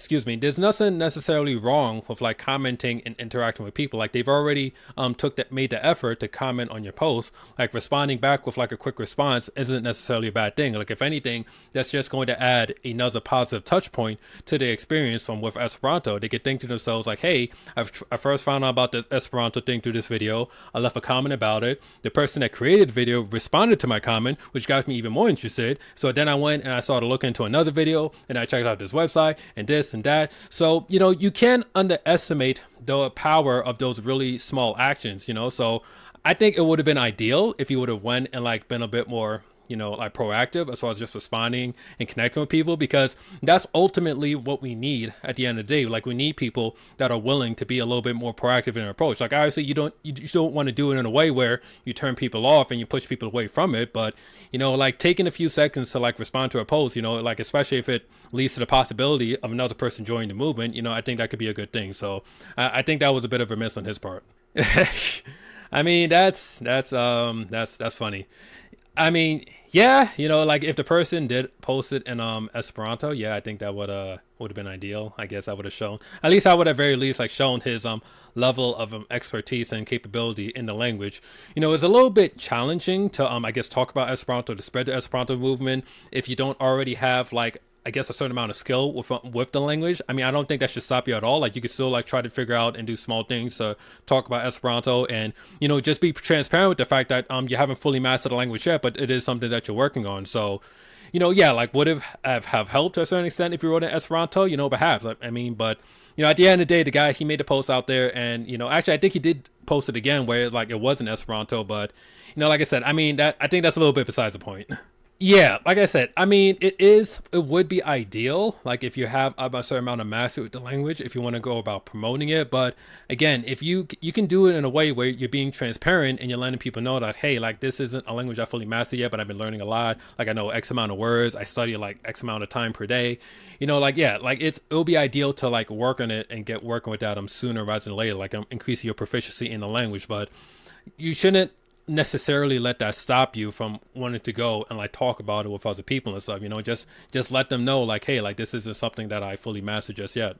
there's nothing necessarily wrong with like commenting and interacting with people. Like they've already made the effort to comment on your post. Like responding back with like a quick response isn't necessarily a bad thing. Like if anything, that's just going to add another positive touch point to the experience with Esperanto. They could think to themselves like, hey, I first found out about this Esperanto thing through this video. I left a comment about it. The person that created the video responded to my comment, which got me even more interested. So then I went and I started looking into another video, and I checked out this website and this and that. So you can't underestimate the power of those really small actions. So I think it would have been ideal if you would have went and like been a bit more like proactive as far as just responding and connecting with people, because that's ultimately what we need at the end of the day. Like we need people that are willing to be a little bit more proactive in their approach. Like obviously you don't want to do it in a way where you turn people off and you push people away from it, but like taking a few seconds to like respond to a post, like especially if it leads to the possibility of another person joining the movement, I think that could be a good thing. So I think that was a bit of a miss on his part. I mean, that's funny. I mean, yeah, like if the person did post it in Esperanto, yeah, I think that would have been ideal. I guess I would have shown, at least I would have very least like shown his level of expertise and capability in the language. It's a little bit challenging to I guess talk about Esperanto, to spread the Esperanto movement if you don't already have like, I guess, a certain amount of skill with the language. I mean, I don't think that should stop you at all. Like, you could still like try to figure out and do small things to talk about Esperanto, and just be transparent with the fact that you haven't fully mastered the language yet, but it is something that you're working on. So, yeah, like would have helped to a certain extent if you wrote in Esperanto, perhaps. I mean, but at the end of the day, the guy, he made the post out there, and actually, I think he did post it again where like it was in Esperanto, but like I said, I mean, that I think that's a little bit besides the point. Yeah, like I said, I mean, it would be ideal, like if you have a certain amount of mastery with the language, if you want to go about promoting it. But again, if you can do it in a way where you're being transparent and you're letting people know that, hey, like this isn't a language I fully mastered yet, but I've been learning a lot. Like I know X amount of words, I study like X amount of time per day. Like yeah, like it'll be ideal to like work on it and get working with that sooner rather than later, like increasing your proficiency in the language. But you shouldn't necessarily let that stop you from wanting to go and like talk about it with other people and stuff. Just let them know like, hey, like this isn't something that I fully mastered just yet.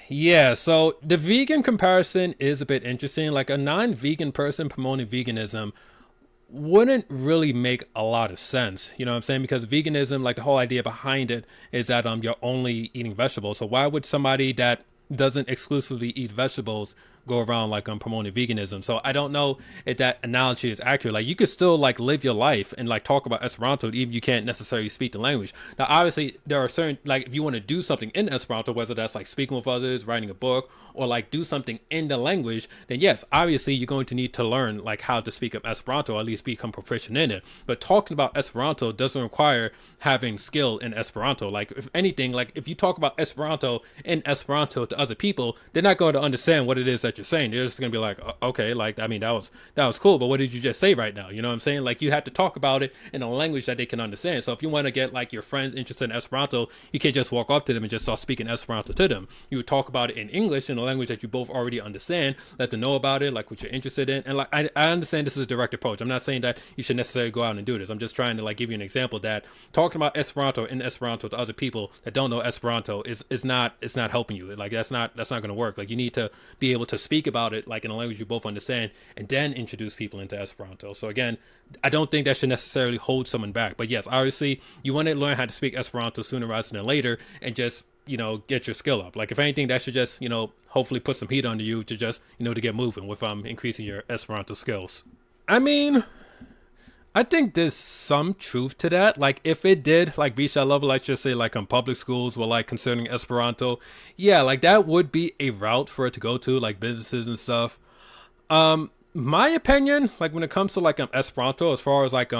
Yeah, so the vegan comparison is a bit interesting. Like a non-vegan person promoting veganism wouldn't really make a lot of sense. You know what I'm saying? Because veganism, like the whole idea behind it is that you're only eating vegetables. So why would somebody that doesn't exclusively eat vegetables go around like promoting veganism? So I don't know if that analogy is accurate. Like you could still like live your life and like talk about Esperanto even if you can't necessarily speak the language. Now obviously there are certain, like if you want to do something in Esperanto, whether that's like speaking with others, writing a book, or like do something in the language, then yes, obviously you're going to need to learn like how to speak up Esperanto, or at least become proficient in it. But talking about Esperanto doesn't require having skill in Esperanto. Like if anything, like if you talk about Esperanto in Esperanto to other people, they're not going to understand what it is that you're saying. They're just gonna be like, okay, like I mean that was cool, but what did you just say right now? You know what I'm saying? Like you have to talk about it in a language that they can understand. So if you want to get like your friends interested in Esperanto, you can't just walk up to them and just start speaking Esperanto to them. You would talk about it in English, in a language that you both already understand, let them know about it, like what you're interested in. And like I understand this is a direct approach. I'm not saying that you should necessarily go out and do this. I'm just trying to like give you an example that talking about Esperanto in Esperanto to other people that don't know Esperanto is not, it's not helping you. Like that's not going to work. Like you need to be able to speak about it like in a language you both understand, and then introduce people into Esperanto. So again, I don't think that should necessarily hold someone back. But yes, obviously you want to learn how to speak Esperanto sooner rather than later, and just get your skill up. Like if anything, that should just hopefully put some heat under you to just to get moving with increasing your Esperanto skills. I mean, I think there's some truth to that. Like if it did like reach that level, let's just say like public schools were like concerning Esperanto, yeah, like that would be a route for it to go to, like businesses and stuff. My opinion, like when it comes to like Esperanto, as far as like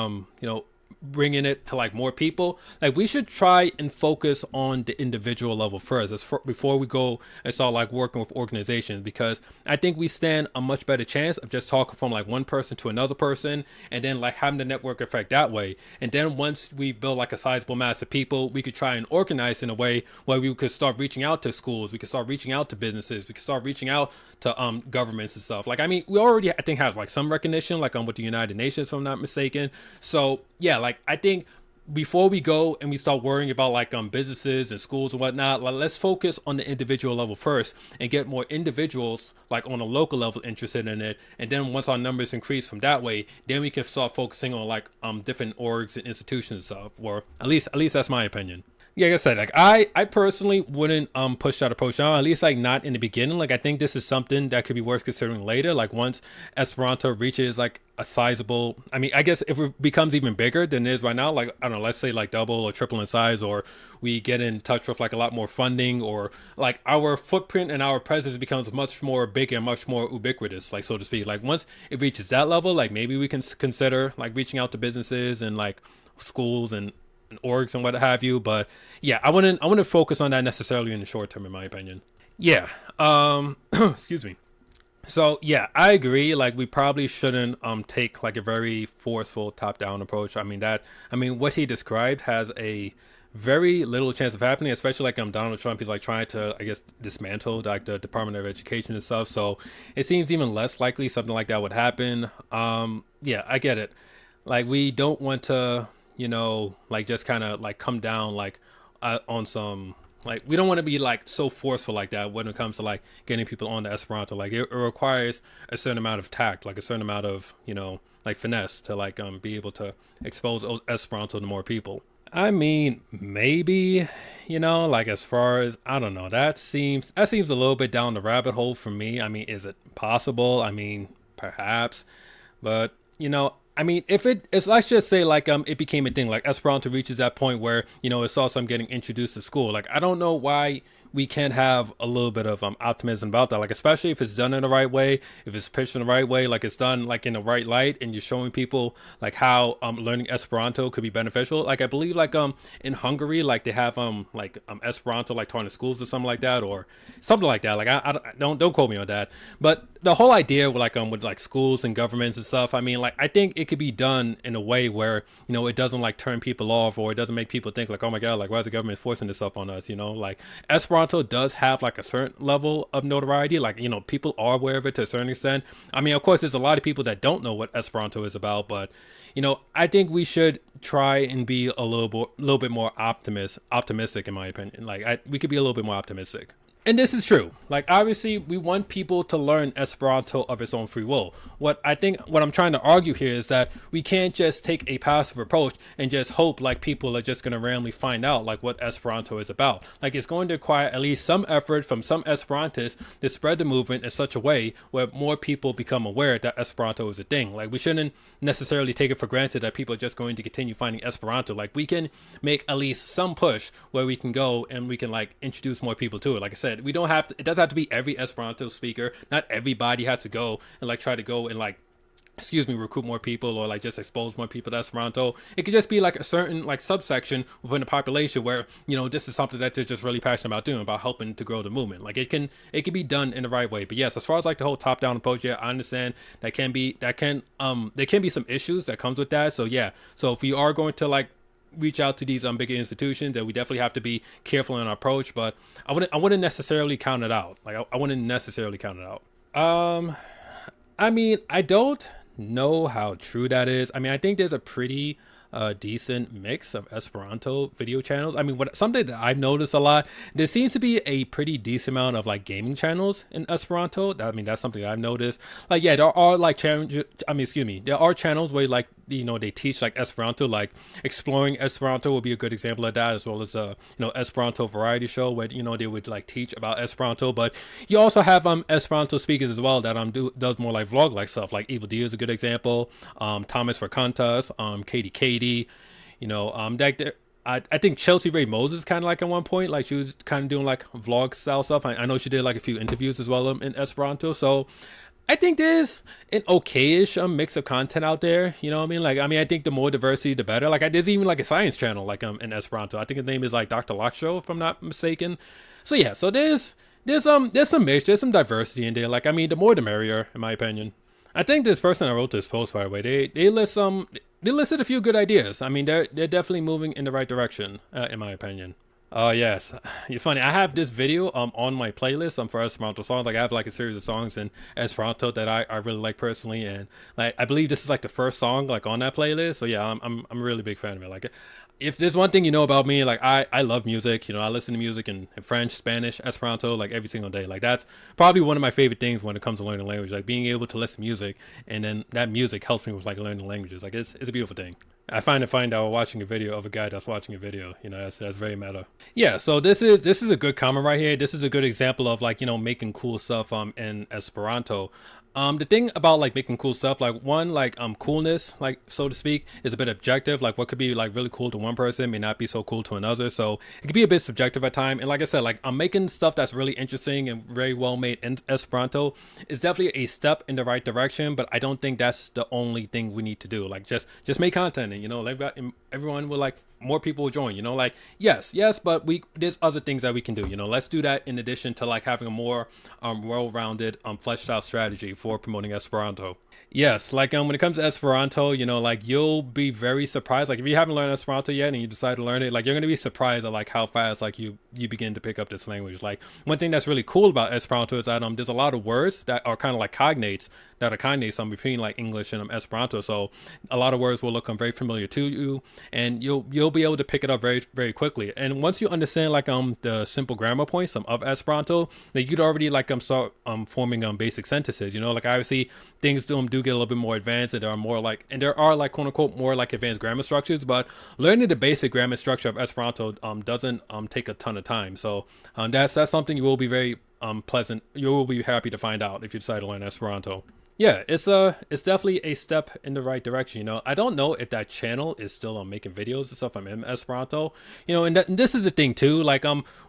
bringing it to like more people, like we should try and focus on the individual level first before we go and start like working with organizations, because I think we stand a much better chance of just talking from like one person to another person, and then like having the network effect that way. And then once we build like a sizable mass of people, we could try and organize in a way where we could start reaching out to schools, we could start reaching out to businesses, we could start reaching out to governments and stuff. Like I mean, we already I think have like some recognition like with the United Nations, if I'm not mistaken. So yeah, like I think before we go and we start worrying about like businesses and schools and whatnot, like, let's focus on the individual level first and get more individuals like on a local level interested in it. And then once our numbers increase from that way, then we can start focusing on like different orgs and institutions and stuff. Or at least that's my opinion. Yeah, like I said, like I personally wouldn't push that approach now, at least like not in the beginning. Like I think this is something that could be worth considering later. Like once Esperanto reaches like a sizable, I mean, I guess if it becomes even bigger than it is right now, like I don't know, let's say like double or triple in size, or we get in touch with like a lot more funding, or like our footprint and our presence becomes much more big and much more ubiquitous, like so to speak. Like once it reaches that level, like maybe we can consider like reaching out to businesses and like schools and orgs and what have you. But yeah, I wouldn't focus on that necessarily in the short term, in my opinion. Yeah. Excuse me. So yeah, I agree. Like we probably shouldn't take like a very forceful top down approach. I mean what he described has a very little chance of happening, especially like Donald Trump. He's like trying to, I guess, dismantle like the Department of Education and stuff. So it seems even less likely something like that would happen. Yeah, I get it. Like we don't want to, like just kind of like come down like on some, like we don't want to be like so forceful like that when it comes to like getting people on the Esperanto. Like it requires a certain amount of tact, like a certain amount of like finesse to like be able to expose Esperanto to more people. I mean, maybe, like as far as I don't know, that seems a little bit down the rabbit hole for me. I mean, is it possible? I mean, perhaps, but I mean, if it's let's just say like it became a thing, like Esperanto reaches that point where it saw some getting introduced to school. Like I don't know why we can't have a little bit of optimism about that, like especially if it's done in the right way, if it's pitched in the right way, like it's done like in the right light, and you're showing people like how learning Esperanto could be beneficial. Like I believe like in Hungary, like they have Esperanto like taught in schools or something like that, or something like that. Like I don't quote me on that, but the whole idea with like schools and governments and stuff, I mean, like I think it could be done in a way where it doesn't like turn people off, or it doesn't make people think like, oh my god, like why is the government forcing this up on us? Like Esperanto does have like a certain level of notoriety, like people are aware of it to a certain extent. I mean, of course there's a lot of people that don't know what Esperanto is about, but I think we should try and be a little bit more optimistic in my opinion. Like we could be a little bit more optimistic. And this is true. Like, obviously, we want people to learn Esperanto of its own free will. What I'm trying to argue here is that we can't just take a passive approach and just hope like people are just going to randomly find out like what Esperanto is about. Like, it's going to require at least some effort from some Esperantists to spread the movement in such a way where more people become aware that Esperanto is a thing. Like, we shouldn't necessarily take it for granted that people are just going to continue finding Esperanto. Like, we can make at least some push where we can go and we can like introduce more people to it. Like I said, we don't have to, it doesn't have to be every Esperanto speaker. Not everybody has to go and like try to go and like recruit more people or like just expose more people to Esperanto. It could just be like a certain like subsection within the population where this is something that they're just really passionate about doing, about helping to grow the movement. Like it can be done in the right way. But yes, as far as like the whole top down approach, yeah, I understand there can be some issues that comes with that. So yeah, so if we are going to like reach out to these bigger institutions, and we definitely have to be careful in our approach, but I wouldn't necessarily count it out. Like I wouldn't necessarily count it out. I mean, I don't know how true that is. I mean, I think there's a pretty decent mix of Esperanto video channels. I mean, something that I've noticed a lot, there seems to be a pretty decent amount of like gaming channels in Esperanto. I mean, that's something that I've noticed. Like, yeah, there are like there are channels where like they teach like Esperanto, like exploring Esperanto would be a good example of that, as well as Esperanto variety show where they would like teach about Esperanto. But you also have Esperanto speakers as well that does more like vlog like stuff. Like Evildea is a good example. Thomas Verkantas, Katie, I think Chelsea Ray Moses kind of like at one point, like she was kind of doing like vlog style stuff. I know she did like a few interviews as well in Esperanto. So I think there's an okayish mix of content out there. You know what I mean? Like, I mean, I think the more diversity, the better. Like, there's even like a science channel like in Esperanto. I think his name is like Dr. Lock Show, if I'm not mistaken. So yeah, so there's some mix, there's some diversity in there. Like, I mean, the more the merrier, in my opinion. I think this person that wrote this post, by the way, they listed a few good ideas. I mean, they're definitely moving in the right direction, in my opinion. Oh yes, it's funny. I have this video on my playlist for Esperanto songs. Like I have like a series of songs in Esperanto that I really like personally, and like I believe this is like the first song like on that playlist. So yeah, I'm a really big fan of it. Like if there's one thing about me, like I love music. I listen to music in French, Spanish, Esperanto like every single day. Like that's probably one of my favorite things when it comes to learning language. Like being able to listen to music, and then that music helps me with like learning languages. Like it's a beautiful thing. I find it funny that we're watching a video of a guy that's watching a video. That's very meta. Yeah, so this is a good comment right here. This is a good example of like making cool stuff in Esperanto. The thing about like making cool stuff, like one, like coolness, like so to speak, is a bit objective. Like what could be like really cool to one person may not be so cool to another. So it can be a bit subjective at time. And like I said, like I'm making stuff that's really interesting and very well made in Esperanto. It's definitely a step in the right direction, but I don't think that's the only thing we need to do. Like just make content, and like everyone will like more people will join. Like yes, but there's other things that we can do. Let's do that in addition to like having a more well-rounded, fleshed out strategy for promoting Esperanto. Yes, like when it comes to Esperanto, like you'll be very surprised. Like if you haven't learned Esperanto yet and you decide to learn it, like you're gonna be surprised at like how fast like you begin to pick up this language. Like one thing that's really cool about Esperanto is that there's a lot of words that are kind of like cognates that are cognates between like English and Esperanto. So a lot of words will look very familiar to you, and you'll be able to pick it up very quickly. And once you understand like the simple grammar points of Esperanto, that you'd already like start forming basic sentences. Like obviously things do get a little bit more advanced, and there are like quote unquote more like advanced grammar structures, but learning the basic grammar structure of Esperanto doesn't take a ton of time. So that's something you will be very pleasant. You will be happy to find out if you decide to learn Esperanto. Yeah, it's definitely a step in the right direction. I don't know if that channel is still making videos and stuff on Esperanto. And this is the thing too. Like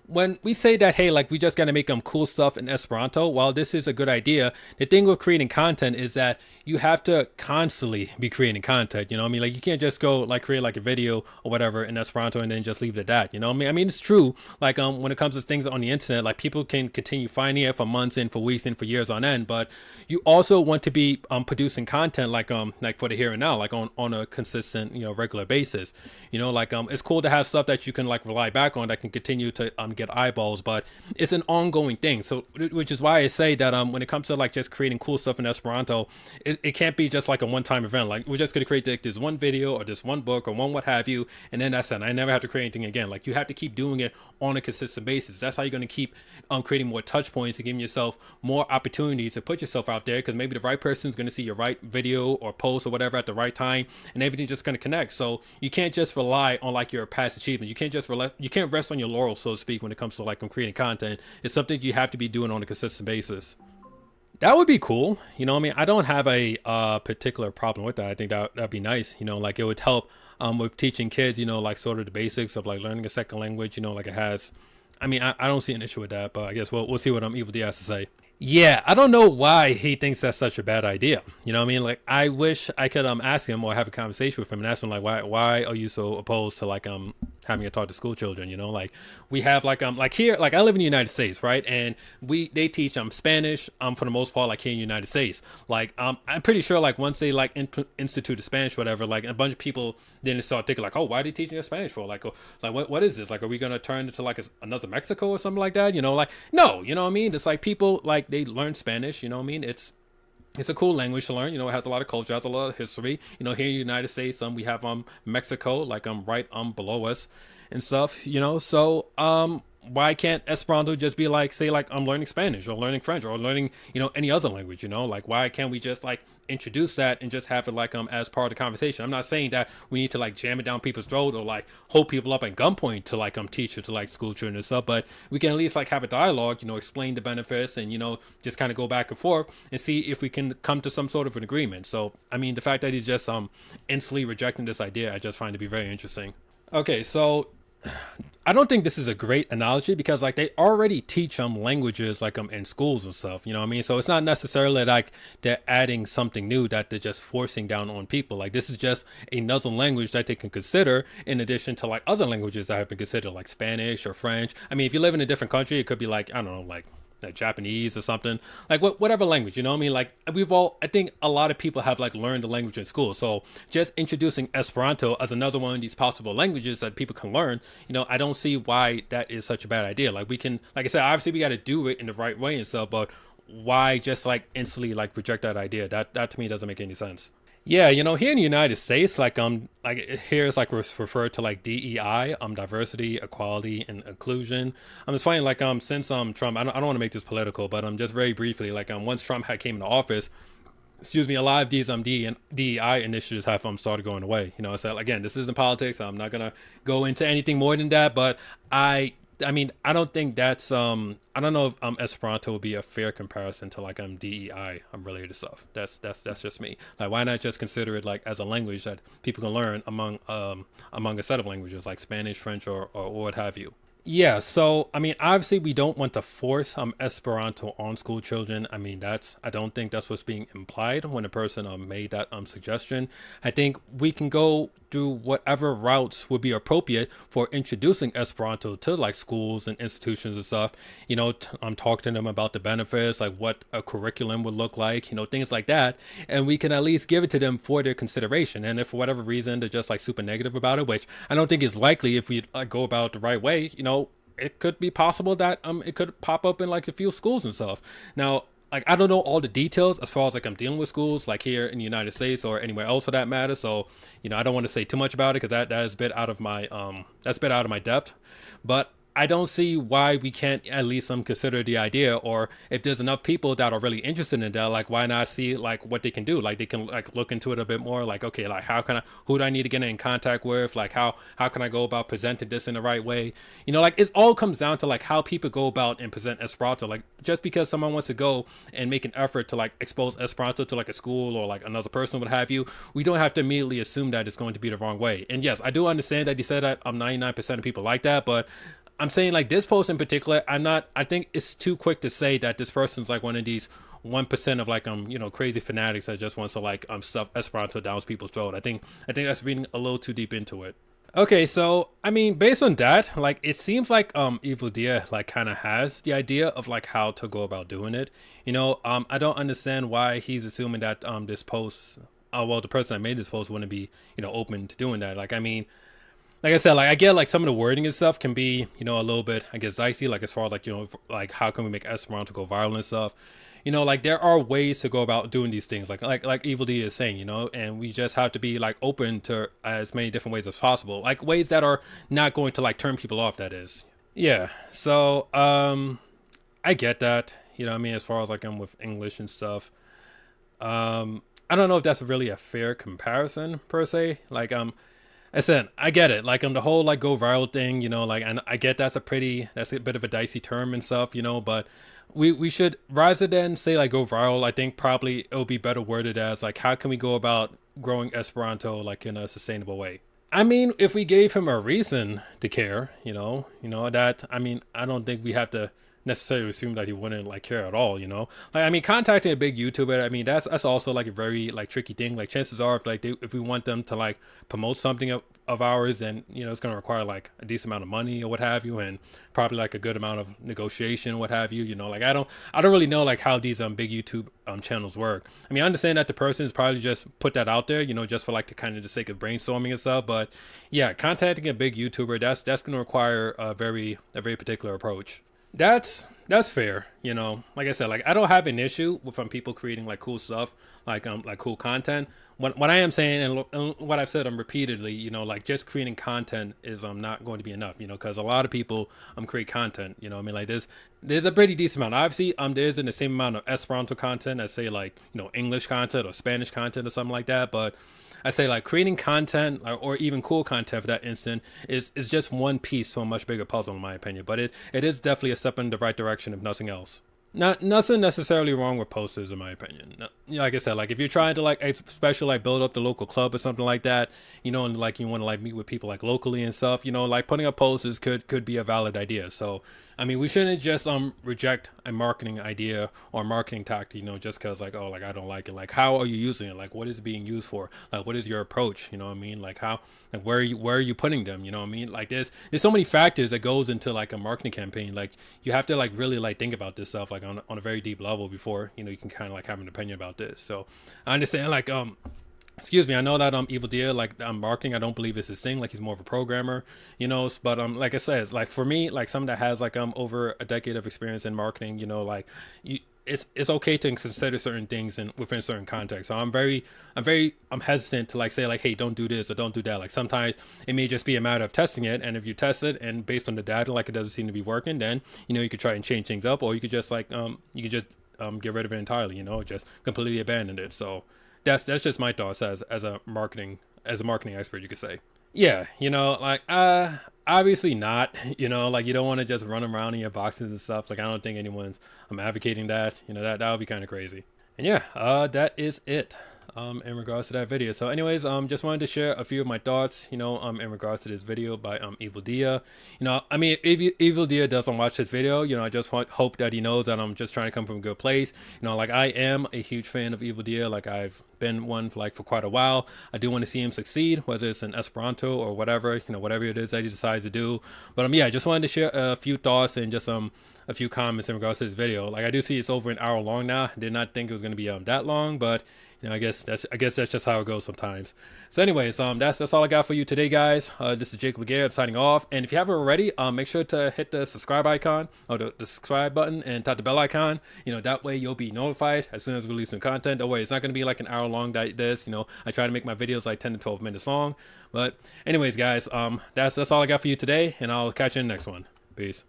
when we say that, hey, like we just gotta make cool stuff in Esperanto. While this is a good idea, the thing with creating content is that you have to constantly be creating content. You know what I mean? Like you can't just go like create like a video or whatever in Esperanto and then just leave it at that. You know what I mean? I mean it's true. Like when it comes to things on the internet, like people can continue finding it for months and for weeks and for years on end, but you also want to be producing content like for the here and now, like on a consistent regular basis. Like it's cool to have stuff that you can like rely back on that can continue to get eyeballs, but it's an ongoing thing. So which is why I say that when it comes to like just creating cool stuff in Esperanto, it can't be just like a one-time event. Like we're just gonna create like this one video or this one book or one what have you, and then that's it. I never have to create anything again. Like you have to keep doing it on a consistent basis. That's how you're gonna keep creating more touch points and giving yourself more opportunities to put yourself out there, because maybe the right person's going to see your right video or post or whatever at the right time, and everything's just going to connect. So you can't just rely on like your past achievement. You can't rest on your laurels, so to speak, when it comes to like creating content. It's something you have to be doing on a consistent basis. That would be cool. I mean, I don't have a particular problem with that. I think that'd be nice. Like it would help with teaching kids, like sort of the basics of like learning a second language. Like it has. I mean, I don't see an issue with that, but I guess we'll see what Evildea has to say. Yeah, I don't know why he thinks that's such a bad idea. You know what I mean? Like I wish I could ask him or have a conversation with him and ask him like why are you so opposed to like having to talk to school children? Like we have like here, like I live in the United States, right? And they teach Spanish for the most part, like here in the United States. Like I'm pretty sure like once they like institute Spanish whatever, like a bunch of people then start thinking like, oh, why are they teaching us Spanish for? Like what is this? Like are we gonna turn into like another Mexico or something like that? Like no, you know what I mean? It's like people like they learn Spanish, you know what I mean? It's a cool language to learn. It has a lot of culture, has a lot of history. Here in the United States, we have Mexico like right below us and stuff. So why can't Esperanto just be like, say like I'm learning Spanish or learning French or learning any other language? Like why can't we just like introduce that and just have it like as part of the conversation? I'm not saying that we need to like jam it down people's throat or like hold people up at gunpoint to like teach it to like school children and stuff, but we can at least like have a dialogue, explain the benefits and just kind of go back and forth and see if we can come to some sort of an agreement. So I mean the fact that he's just instantly rejecting this idea, I just find to be very interesting. Okay, so I don't think this is a great analogy because like they already teach languages like in schools and stuff, you know what I mean? So it's not necessarily like they're adding something new that they're just forcing down on people. Like this is just another language that they can consider in addition to like other languages that have been considered like Spanish or French. I mean, if you live in a different country, it could be like, I don't know, like Japanese or something, like whatever language, you know what I mean? Like I think a lot of people have like learned the language in school. So just introducing Esperanto as another one of these possible languages that people can learn, I don't see why that is such a bad idea. Like we can, like I said, obviously we got to do it in the right way and stuff, but why just like instantly like reject that idea? That to me doesn't make any sense. Yeah, here in the United States, like here is like referred to like DEI, diversity, equality, and inclusion. It's funny, like since Trump, I don't want to make this political, but just very briefly, like once Trump had came into office, excuse me, a lot of these DEI initiatives have started going away. So again, this isn't politics. I'm not gonna go into anything more than that, but I mean, I don't think that's I don't know if Esperanto would be a fair comparison to like DEI related stuff. That's just me. Like why not just consider it like as a language that people can learn among a set of languages like Spanish, French, or what have you. Yeah, so I mean, obviously, we don't want to force Esperanto on school children. I mean, I don't think that's what's being implied when a person made that suggestion. I think we can go do whatever routes would be appropriate for introducing Esperanto to like schools and institutions and stuff. I'm talking to them about the benefits, like what a curriculum would look like, things like that, and we can at least give it to them for their consideration. And if for whatever reason they're just like super negative about it, which I don't think is likely if we like go about it the right way, it could be possible that it could pop up in like a few schools and stuff. Now, like I don't know all the details as far as like I'm dealing with schools like here in the United States or anywhere else for that matter. So I don't want to say too much about it because that is a bit out of my that's a bit out of my depth. But I don't see why we can't at least consider the idea, or if there's enough people that are really interested in that, like why not see like what they can do? Like they can like look into it a bit more. Like okay, like who do I need to get in contact with? Like how can I go about presenting this in the right way? Like it all comes down to like how people go about and present Esperanto. Like just because someone wants to go and make an effort to like expose Esperanto to like a school or like another person, what have you, we don't have to immediately assume that it's going to be the wrong way. And yes, I do understand that you said that 99% of people like that, but I'm saying like this post in particular, I think it's too quick to say that this person's like one of these 1% of like crazy fanatics that just wants to like stuff Esperanto down people's throat. I think that's reading a little too deep into it. Okay, so I mean, based on that, like it seems like Evildea like kind of has the idea of like how to go about doing it. I don't understand why he's assuming that this post, well, the person that made this post wouldn't be open to doing that. Like I mean, like I said, like I get like some of the wording and stuff can be, a little bit, I guess, dicey. Like as far as like, like how can we make Esperanto go viral and stuff? Like there are ways to go about doing these things, like Evildea is saying, and we just have to be like open to as many different ways as possible, like ways that are not going to like turn people off. That is, yeah. So I get that, I mean, as far as like I'm with English and stuff. I don't know if that's really a fair comparison per se. Like I said, I get it. Like the whole like go viral thing, like, and I get that's a bit of a dicey term and stuff, but we should, rather than say like go viral, I think probably it would be better worded as like how can we go about growing Esperanto like in a sustainable way. I mean, if we gave him a reason to care, that, I mean, I don't think we have to necessarily assume that he wouldn't like care at all. Like I mean, contacting a big YouTuber, I mean that's also like a very like tricky thing. Like chances are if we want them to like promote something of ours, then it's going to require like a decent amount of money or what have you, and probably like a good amount of negotiation, what have you. Like I don't really know like how these big YouTube channels work. I mean, I understand that the person is probably just put that out there, just for like the kind of the sake of brainstorming and stuff, but yeah, contacting a big YouTuber, that's going to require a very particular approach. That's fair. Like I said, like I don't have an issue with people creating like cool stuff, like cool content. What I am saying, and what I've said repeatedly, like just creating content is not going to be enough, because a lot of people create content, I mean, like there's a pretty decent amount. Obviously there's in the same amount of Esperanto content as say like English content or Spanish content or something like that, but I say like creating content or even cool content for that instant is just one piece to a much bigger puzzle in my opinion, but it is definitely a step in the right direction if nothing else. Nothing necessarily wrong with posters in my opinion. Like I said, like if you're trying to like especially like build up the local club or something like that, and like you want to like meet with people like locally and stuff, like putting up posters could be a valid idea. So I mean, we shouldn't just reject a marketing idea or marketing tactic, just because like, oh, like I don't like it. Like how are you using it? Like what is it being used for? Like what is your approach? You know what I mean? Like how, like where are you putting them? You know what I mean? Like there's so many factors that goes into like a marketing campaign. Like you have to like really like think about this stuff like on a very deep level before you can kind of like have an opinion about this. So I understand like excuse me, I know that Evildea, like marketing, I don't believe it's his thing. Like he's more of a programmer, but like I said, like for me, like someone that has like over a decade of experience in marketing, like it's okay to consider certain things and within certain contexts. So I'm hesitant to like say like, hey, don't do this or don't do that. Like sometimes it may just be a matter of testing it, and if you test it and based on the data like it doesn't seem to be working, then you could try and change things up, or you could just like get rid of it entirely, just completely abandon it. So that's just my thoughts as a marketing expert, you could say. Yeah, like obviously not, like you don't want to just run around in your boxes and stuff. Like I don't think anyone's advocating that. That would be kind of crazy. And yeah, that is it in regards to that video. So anyways, just wanted to share a few of my thoughts, in regards to this video by Evildea. I mean, if Evildea doesn't watch this video, I just hope that he knows that I'm just trying to come from a good place. Like I am a huge fan of Evildea. Like I've been one for quite a while. I do want to see him succeed, whether it's in Esperanto or whatever, whatever it is that he decides to do. But yeah, I just wanted to share a few thoughts and just a few comments in regards to this video. Like, I do see it's over an hour long now. I did not think it was going to be that long, but I guess that's just how it goes sometimes. So anyways, that's all I got for you today, guys. This is Jacob Laguerre. I'm signing off. And if you haven't already, make sure to hit the subscribe icon or the subscribe button and tap the bell icon. That way you'll be notified as soon as we release new content. Don't worry, it's not going to be like an hour long like this. I try to make my videos like 10 to 12 minutes long. But anyways, guys, that's all I got for you today, and I'll catch you in the next one. Peace.